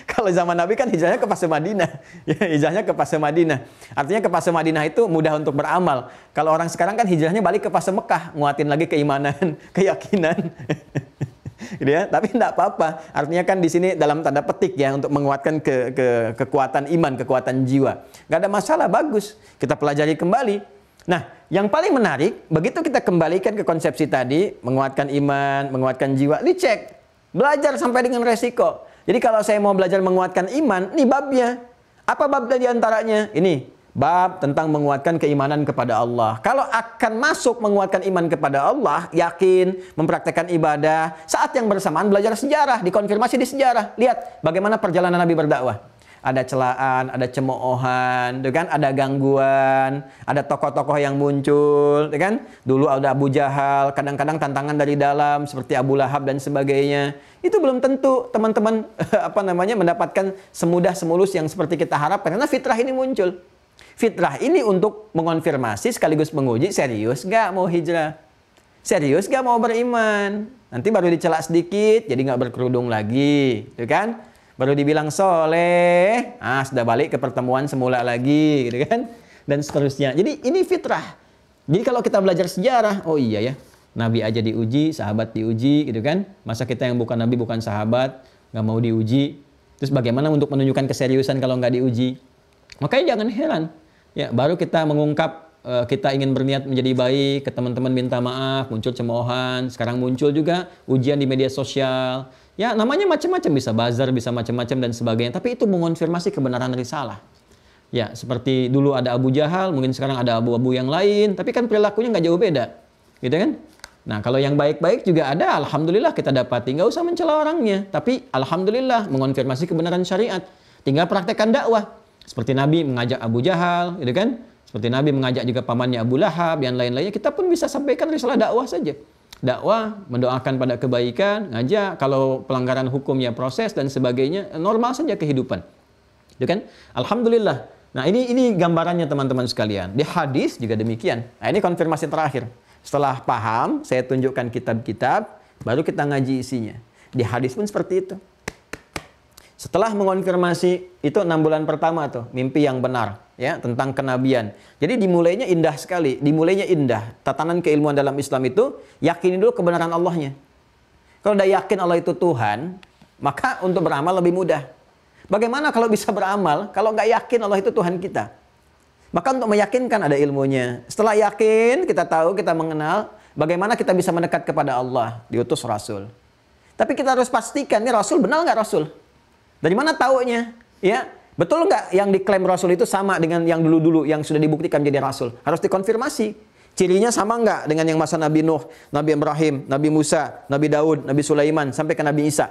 [SPEAKER 2] Kalau zaman Nabi kan hijrahnya ke fase Madinah. Ya, hijrahnya ke fase Madinah. Artinya ke fase Madinah itu mudah untuk beramal. Kalau orang sekarang kan hijrahnya balik ke fase Mekah, nguatin lagi keimanan, keyakinan. Gitu ya, tapi tidak apa-apa. Artinya kan di sini dalam tanda petik ya, untuk menguatkan kekuatan iman, kekuatan jiwa. Nggak ada masalah, bagus. Kita pelajari kembali. Nah, yang paling menarik, begitu kita kembalikan ke konsepsi tadi, menguatkan iman, menguatkan jiwa, dicek. Belajar sampai dengan resiko. Jadi kalau saya mau belajar menguatkan iman, ini babnya. Apa babnya diantaranya? Ini, bab tentang menguatkan keimanan kepada Allah. Kalau akan masuk menguatkan iman kepada Allah, yakin, mempraktekkan ibadah, saat yang bersamaan belajar sejarah, dikonfirmasi di sejarah. Lihat bagaimana perjalanan Nabi berdakwah. Ada celaan, ada cemoohan, kan? Ada gangguan, ada tokoh-tokoh yang muncul, kan? Dulu ada Abu Jahal, kadang-kadang tantangan dari dalam seperti Abu Lahab dan sebagainya. Itu belum tentu teman-teman mendapatkan semudah semulus yang seperti kita harapkan karena fitrah ini muncul. Fitrah ini untuk mengonfirmasi sekaligus menguji serius gak mau hijrah, serius gak mau beriman. Nanti baru dicela sedikit, jadi gak berkerudung lagi, kan? Baru dibilang soleh, sudah balik ke pertemuan semula lagi, gitu kan? Dan seterusnya. Jadi ini fitrah. Jadi kalau kita belajar sejarah, oh iya ya, Nabi aja diuji, sahabat diuji, gitu kan? Masa kita yang bukan Nabi, bukan sahabat, nggak mau diuji? Terus bagaimana untuk menunjukkan keseriusan kalau nggak diuji? Makanya jangan heran. Ya, baru kita mengungkap kita ingin berniat menjadi baik, ke teman-teman minta maaf, muncul cemoohan, sekarang muncul juga ujian di media sosial. Ya, namanya macam-macam, bisa buzzer, bisa macam-macam dan sebagainya. Tapi itu mengonfirmasi kebenaran risalah. Ya, seperti dulu ada Abu Jahal, mungkin sekarang ada abu-abu yang lain. Tapi kan perilakunya nggak jauh beda. Gitu kan? Nah, kalau yang baik-baik juga ada, alhamdulillah kita dapati. Nggak usah mencela orangnya. Tapi alhamdulillah mengonfirmasi kebenaran syariat. Tinggal praktekkan dakwah. Seperti Nabi mengajak Abu Jahal, gitu kan? Seperti Nabi mengajak juga pamannya Abu Lahab, yang lain-lainnya. Kita pun bisa sampaikan risalah dakwah saja. Dakwah, mendoakan pada kebaikan, ngajak, kalau pelanggaran hukum ya proses dan sebagainya, normal saja kehidupan. Itu kan? Alhamdulillah. Nah, ini gambarannya teman-teman sekalian. Di hadis juga demikian. Nah, ini konfirmasi terakhir. Setelah paham, saya tunjukkan kitab-kitab, baru kita ngaji isinya. Di hadis pun seperti itu. Setelah mengonfirmasi, itu 6 bulan pertama tuh, mimpi yang benar, ya, tentang kenabian. Jadi dimulainya indah sekali, dimulainya indah. Tatanan keilmuan dalam Islam itu, yakini dulu kebenaran Allahnya. Kalau udah yakin Allah itu Tuhan, maka untuk beramal lebih mudah. Bagaimana kalau bisa beramal, kalau nggak yakin Allah itu Tuhan kita? Maka untuk meyakinkan ada ilmunya. Setelah yakin, kita tahu, kita mengenal, bagaimana kita bisa mendekat kepada Allah, diutus Rasul. Tapi kita harus pastikan, ini Rasul benar nggak Rasul? Dari mana taunya? Ya, betul nggak yang diklaim Rasul itu sama dengan yang dulu-dulu yang sudah dibuktikan jadi Rasul? Harus dikonfirmasi. Cirinya sama nggak dengan yang masa Nabi Nuh, Nabi Ibrahim, Nabi Musa, Nabi Daud, Nabi Sulaiman, sampai ke Nabi Isa?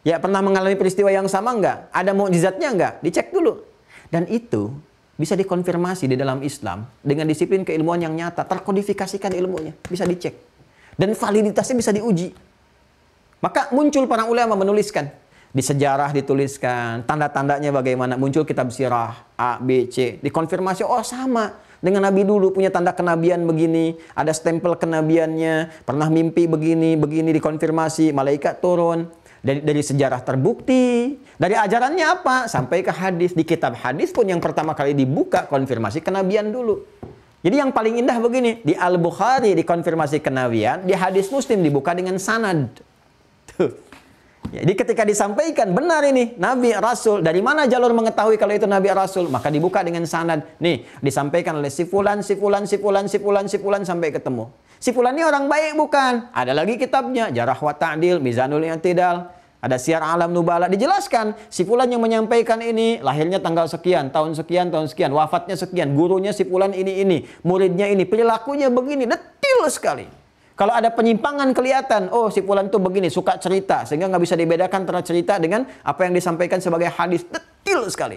[SPEAKER 2] Ya, pernah mengalami peristiwa yang sama nggak? Ada mukjizatnya nggak? Dicek dulu. Dan itu bisa dikonfirmasi di dalam Islam dengan disiplin keilmuan yang nyata, terkodifikasikan ilmunya, bisa dicek. Dan validitasnya bisa diuji. Maka muncul para ulama menuliskan. Di sejarah dituliskan, tanda-tandanya bagaimana, muncul kitab sirah, A, B, C, dikonfirmasi, oh sama dengan Nabi dulu, punya tanda kenabian begini, ada stempel kenabiannya, pernah mimpi begini, dikonfirmasi, malaikat turun. Dari sejarah terbukti, dari ajarannya apa? Sampai ke hadis, di kitab hadis pun yang pertama kali dibuka, konfirmasi kenabian dulu. Jadi yang paling indah begini, di Al-Bukhari dikonfirmasi kenabian, di hadis Muslim dibuka dengan sanad. Tuh. Jadi ketika disampaikan benar ini Nabi Rasul, dari mana jalur mengetahui kalau itu Nabi Rasul? Maka dibuka dengan sanad. Nih, disampaikan oleh si fulan sampai ketemu. Si fulan ini orang baik bukan? Ada lagi kitabnya, Jarh wa Ta'dil, Mizanul I'tidal, ada Syiar Alam Nubala, dijelaskan si fulan yang menyampaikan ini lahirnya tanggal sekian, tahun sekian, wafatnya sekian, gurunya si fulan ini, muridnya ini, perilakunya begini, detail sekali. Kalau ada penyimpangan kelihatan, oh si fulan tuh begini, suka cerita, sehingga nggak bisa dibedakan antara cerita dengan apa yang disampaikan sebagai hadis, detail sekali.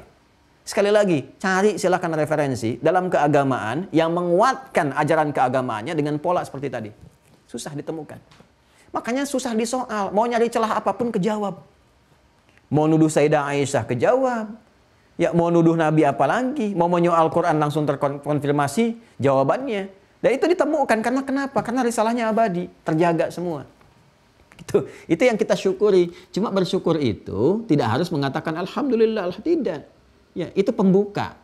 [SPEAKER 2] Sekali lagi, cari silakan referensi dalam keagamaan yang menguatkan ajaran keagamaannya dengan pola seperti tadi. Susah ditemukan. Makanya susah disoal, mau nyari celah apapun kejawab. Mau nuduh Sayyidah Aisyah kejawab. Ya mau nuduh Nabi apa lagi, mau menyoal Quran langsung terkonfirmasi jawabannya. Dan itu ditemukan karena kenapa? Karena risalahnya abadi, terjaga semua. Itu yang kita syukuri. Cuma bersyukur itu tidak harus mengatakan alhamdulillah, tidak. Ya, itu pembuka.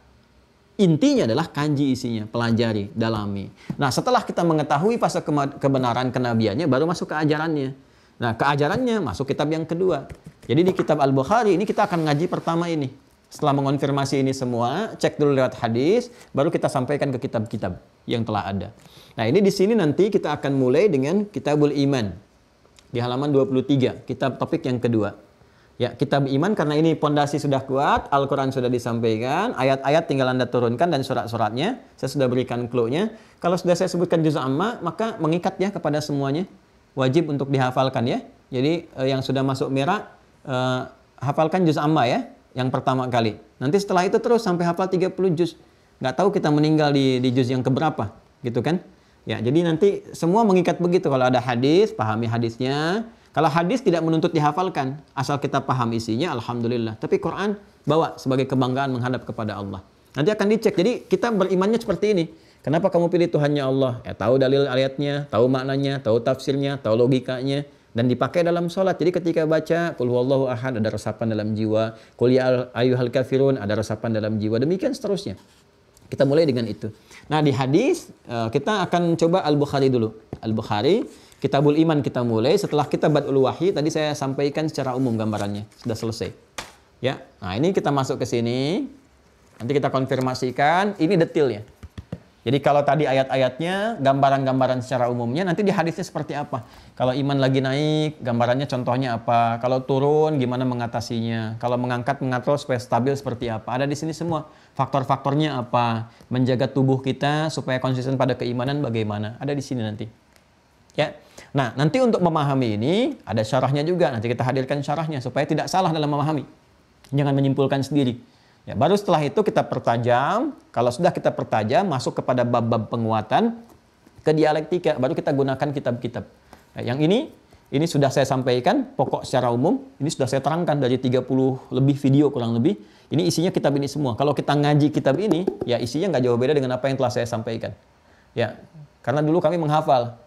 [SPEAKER 2] Intinya adalah kanji isinya, pelajari, dalami. Nah, setelah kita mengetahui fase kebenaran kenabiannya, baru masuk ke ajarannya. Nah, ke ajarannya masuk kitab yang kedua. Jadi di kitab Al-Bukhari ini kita akan ngaji pertama ini. Setelah mengonfirmasi ini semua, cek dulu lewat hadis, baru kita sampaikan ke kitab-kitab yang telah ada. Nah, ini di sini nanti kita akan mulai dengan Kitabul Iman. Di halaman 23, kitab topik yang kedua. Ya, Kitab Iman karena ini pondasi sudah kuat, Al-Quran sudah disampaikan, ayat-ayat tinggal Anda turunkan dan surat-suratnya. Saya sudah berikan clue-nya. Kalau sudah saya sebutkan juz amma, maka mengikat ya kepada semuanya. Wajib untuk dihafalkan ya. Jadi yang sudah masuk merah, hafalkan juz amma ya. Yang pertama kali. Nanti setelah itu terus sampai hafal 30 juz. Nggak tahu kita meninggal di juz yang keberapa. Gitu kan. Ya, jadi nanti semua mengikat begitu. Kalau ada hadis, pahami hadisnya. Kalau hadis tidak menuntut dihafalkan. Asal kita paham isinya, alhamdulillah. Tapi Quran bawa sebagai kebanggaan menghadap kepada Allah. Nanti akan dicek. Jadi kita berimannya seperti ini. Kenapa kamu pilih Tuhannya Allah? Ya, tahu dalil ayatnya, tahu maknanya, tahu tafsirnya, tahu logikanya. Dan dipakai dalam sholat. Jadi ketika baca Qul huwallahu ahad, ada resapan dalam jiwa. Qul ya ayyuhal kafirun, ada resapan dalam jiwa. Demikian seterusnya. Kita mulai dengan itu. Nah, di hadis kita akan coba Al-Bukhari dulu. Al-Bukhari, Kitabul Iman kita mulai. Setelah kita Badul Wahyi, tadi saya sampaikan secara umum gambarannya. Sudah selesai. Ya, nah ini kita masuk ke sini. Nanti kita konfirmasikan. Ini detailnya. Jadi kalau tadi ayat-ayatnya, gambaran-gambaran secara umumnya, nanti di hadisnya seperti apa. Kalau iman lagi naik, gambarannya contohnya apa. Kalau turun, gimana mengatasinya. Kalau mengangkat, mengatur supaya stabil seperti apa. Ada di sini semua. Faktor-faktornya apa. Menjaga tubuh kita supaya konsisten pada keimanan bagaimana. Ada di sini nanti. Ya. Nah, nanti untuk memahami ini, ada syarahnya juga. Nanti kita hadirkan syarahnya supaya tidak salah dalam memahami. Jangan menyimpulkan sendiri. Ya, baru setelah itu kita pertajam. Kalau sudah kita pertajam, masuk kepada bab-bab penguatan ke dialektika. Baru kita gunakan kitab-kitab. Nah, yang ini sudah saya sampaikan pokok secara umum. Ini sudah saya terangkan dari 30 lebih video kurang lebih. Ini isinya kitab ini semua. Kalau kita ngaji kitab ini, ya isinya nggak jauh beda dengan apa yang telah saya sampaikan. Ya, karena dulu kami menghafal.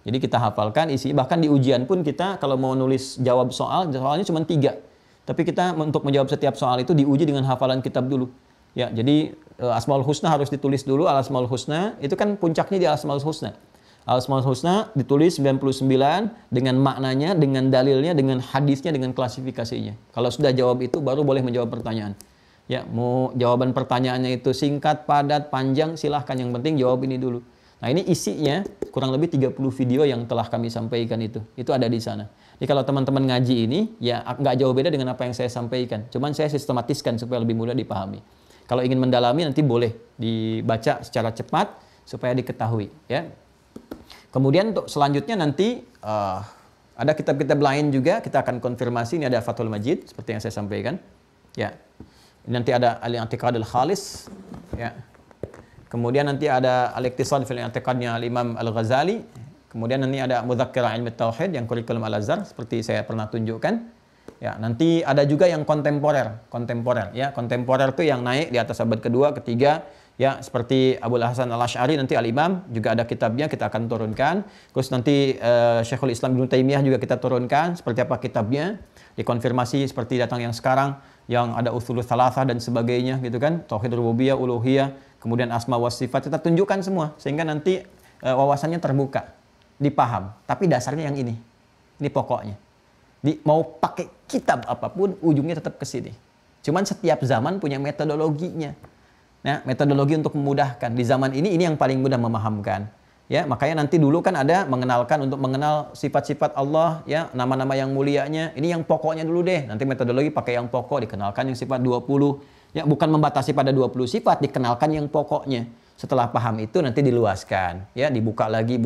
[SPEAKER 2] Jadi kita hafalkan isi. Bahkan di ujian pun kita kalau mau nulis jawab soalnya cuma 3. Tapi kita untuk menjawab setiap soal itu diuji dengan hafalan kitab dulu. Ya, jadi Asmaul Husna harus ditulis dulu. Al-Asmaul Husna itu kan puncaknya di Al-Asmaul Husna. Al-Asmaul Husna ditulis 99 dengan maknanya, dengan dalilnya, dengan hadisnya, dengan klasifikasinya. Kalau sudah jawab itu baru boleh menjawab pertanyaan. Ya, mau jawaban pertanyaannya itu singkat, padat, panjang, silahkan. Yang penting jawab ini dulu. Nah, ini isinya kurang lebih 30 video yang telah kami sampaikan itu. Itu ada di sana. Jadi kalau teman-teman ngaji ini, ya nggak jauh beda dengan apa yang saya sampaikan. Cuman saya sistematiskan supaya lebih mudah dipahami. Kalau ingin mendalami nanti boleh dibaca secara cepat supaya diketahui. Ya. Kemudian untuk selanjutnya nanti ada kitab-kitab lain juga. Kita akan konfirmasi. Ini ada Fathul Majid seperti yang saya sampaikan. Ya. Nanti ada Al-I'tiqad Al-Khalis. Ya. Kemudian nanti ada Al-Iqtisad fil I'tiqadnya Al-Imam Al-Ghazali. Kemudian nanti ada Mudzakkirah Ilmi Tauhid yang kurikulum Al-Azhar seperti saya pernah tunjukkan. Ya, nanti ada juga yang kontemporer ya. Kontemporer itu yang naik di atas abad kedua, ketiga ya, seperti Abul Hasan Al-Asy'ari nanti Al-Imam juga ada kitabnya kita akan turunkan. Terus nanti Syekhul Islam Ibnu Taimiyah juga kita turunkan seperti apa kitabnya. Dikonfirmasi seperti datang yang sekarang yang ada Ushulul Tsalatsah dan sebagainya gitu kan. Tauhid rububiyah, uluhiyah, kemudian asma wa sifat kita tunjukkan semua sehingga nanti wawasannya terbuka. Dipaham, tapi dasarnya yang ini pokoknya. Mau pakai kitab apapun, ujungnya tetap ke sini. Cuman setiap zaman punya metodologinya. Nah, metodologi untuk memudahkan. Di zaman ini yang paling mudah memahamkan. Ya, makanya nanti dulu kan ada untuk mengenal sifat-sifat Allah, ya, nama-nama yang mulianya. Ini yang pokoknya dulu deh. Nanti metodologi pakai yang pokok, dikenalkan yang sifat 20. Ya, bukan membatasi pada 20 sifat, dikenalkan yang pokoknya. Setelah paham itu nanti diluaskan, ya, dibuka lagi.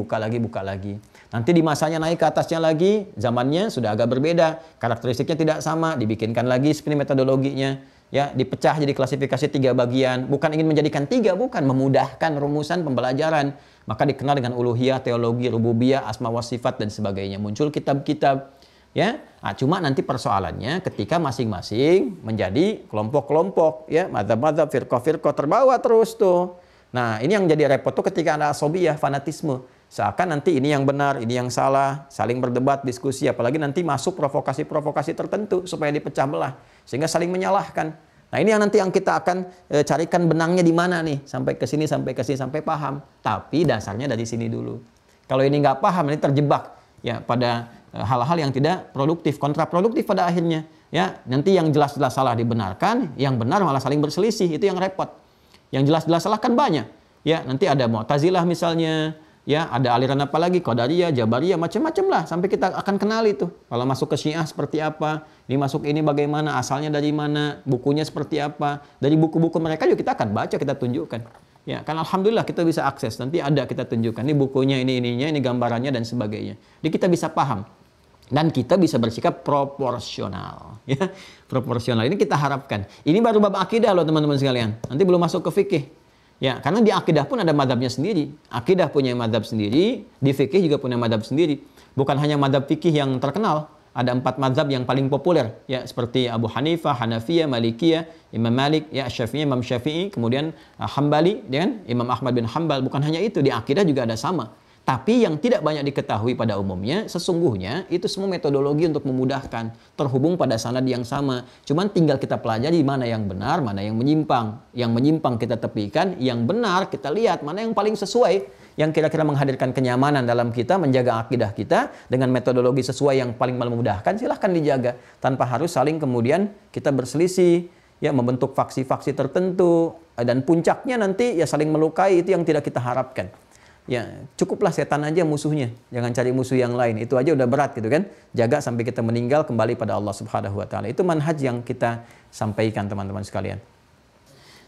[SPEAKER 2] Nanti di masanya naik ke atasnya lagi, zamannya sudah agak berbeda, karakteristiknya tidak sama, dibikinkan lagi seperti metodologinya, ya, dipecah jadi klasifikasi 3 bagian. Bukan ingin menjadikan 3, bukan, memudahkan rumusan pembelajaran. Maka dikenal dengan uluhiyah, teologi, rububiyah, asma wa sifat dan sebagainya. Muncul kitab-kitab, ya. Nah, cuma nanti persoalannya ketika masing-masing menjadi kelompok-kelompok, ya, mazhab-mazhab, firqah-firqah terbawa terus tuh. Nah, ini yang jadi repot tuh ketika ada asobiyah, fanatisme. Seakan nanti ini yang benar, ini yang salah, saling berdebat, diskusi, apalagi nanti masuk provokasi-provokasi tertentu supaya dipecah belah, sehingga saling menyalahkan. Nah, ini yang nanti yang kita akan carikan benangnya di mana nih, sampai ke sini, sampai paham. Tapi dasarnya dari sini dulu. Kalau ini nggak paham, ini terjebak ya pada hal-hal yang tidak produktif, kontraproduktif pada akhirnya. Ya, nanti yang jelas-jelas salah dibenarkan, yang benar malah saling berselisih, itu yang repot. Yang jelas-jelas salah kan banyak. Ya, nanti ada Mu'tazilah misalnya, ya, ada aliran apa lagi, Qadariyah, Jabariyah, macam-macam lah sampai kita akan kenal itu. Kalau masuk ke Syiah seperti apa, ini masuk ini bagaimana, asalnya dari mana, bukunya seperti apa. Dari buku-buku mereka juga kita akan baca, kita tunjukkan. Ya, kan alhamdulillah kita bisa akses. Nanti ada kita tunjukkan ini bukunya, ini ininya, ini gambarannya dan sebagainya. Jadi kita bisa paham. Dan kita bisa bersikap proporsional, ya, proporsional. Ini kita harapkan. Ini baru bab akidah loh teman-teman sekalian. Nanti belum masuk ke fikih, ya. Karena di akidah pun ada madhabnya sendiri. Akidah punya madhab sendiri, di fikih juga punya madhab sendiri. Bukan hanya madhab fikih yang terkenal. Ada 4 madhab yang paling populer, ya, seperti Abu Hanifah, Hanafiyah, Malikiyah, Imam Malik, ya, Syafi'i, Imam Syafi'i, kemudian Hambali, dengan Imam Ahmad bin Hambal. Bukan hanya itu, di akidah juga ada sama. Tapi yang tidak banyak diketahui pada umumnya, sesungguhnya itu semua metodologi untuk memudahkan, terhubung pada sanad yang sama. Cuman tinggal kita pelajari mana yang benar, mana yang menyimpang. Yang menyimpang kita tepikan, yang benar kita lihat mana yang paling sesuai, yang kira-kira menghadirkan kenyamanan dalam kita, menjaga akidah kita dengan metodologi sesuai yang paling memudahkan, silahkan dijaga. Tanpa harus saling kemudian kita berselisih, ya, membentuk faksi-faksi tertentu, dan puncaknya nanti ya saling melukai, itu yang tidak kita harapkan. Ya, cukuplah setan aja musuhnya. Jangan cari musuh yang lain. Itu aja udah berat gitu kan. Jaga sampai kita meninggal kembali pada Allah Subhanahu wa taala. Itu manhaj yang kita sampaikan teman-teman sekalian.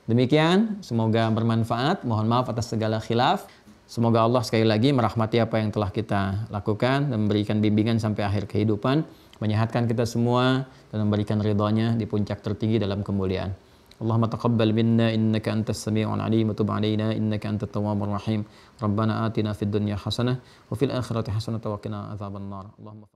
[SPEAKER 2] Demikian, semoga bermanfaat. Mohon maaf atas segala khilaf. Semoga Allah sekali lagi merahmati apa yang telah kita lakukan dan memberikan bimbingan sampai akhir kehidupan, menyehatkan kita semua dan memberikan ridha-Nya di puncak tertinggi dalam kemuliaan. اللهم تقبل منا إنك أنت السميع العليم وتب علينا إنك أنت التواب الرحيم ربنا آتنا في الدنيا حسنة وفي الآخرة حسنة وقنا عذاب النار اللهم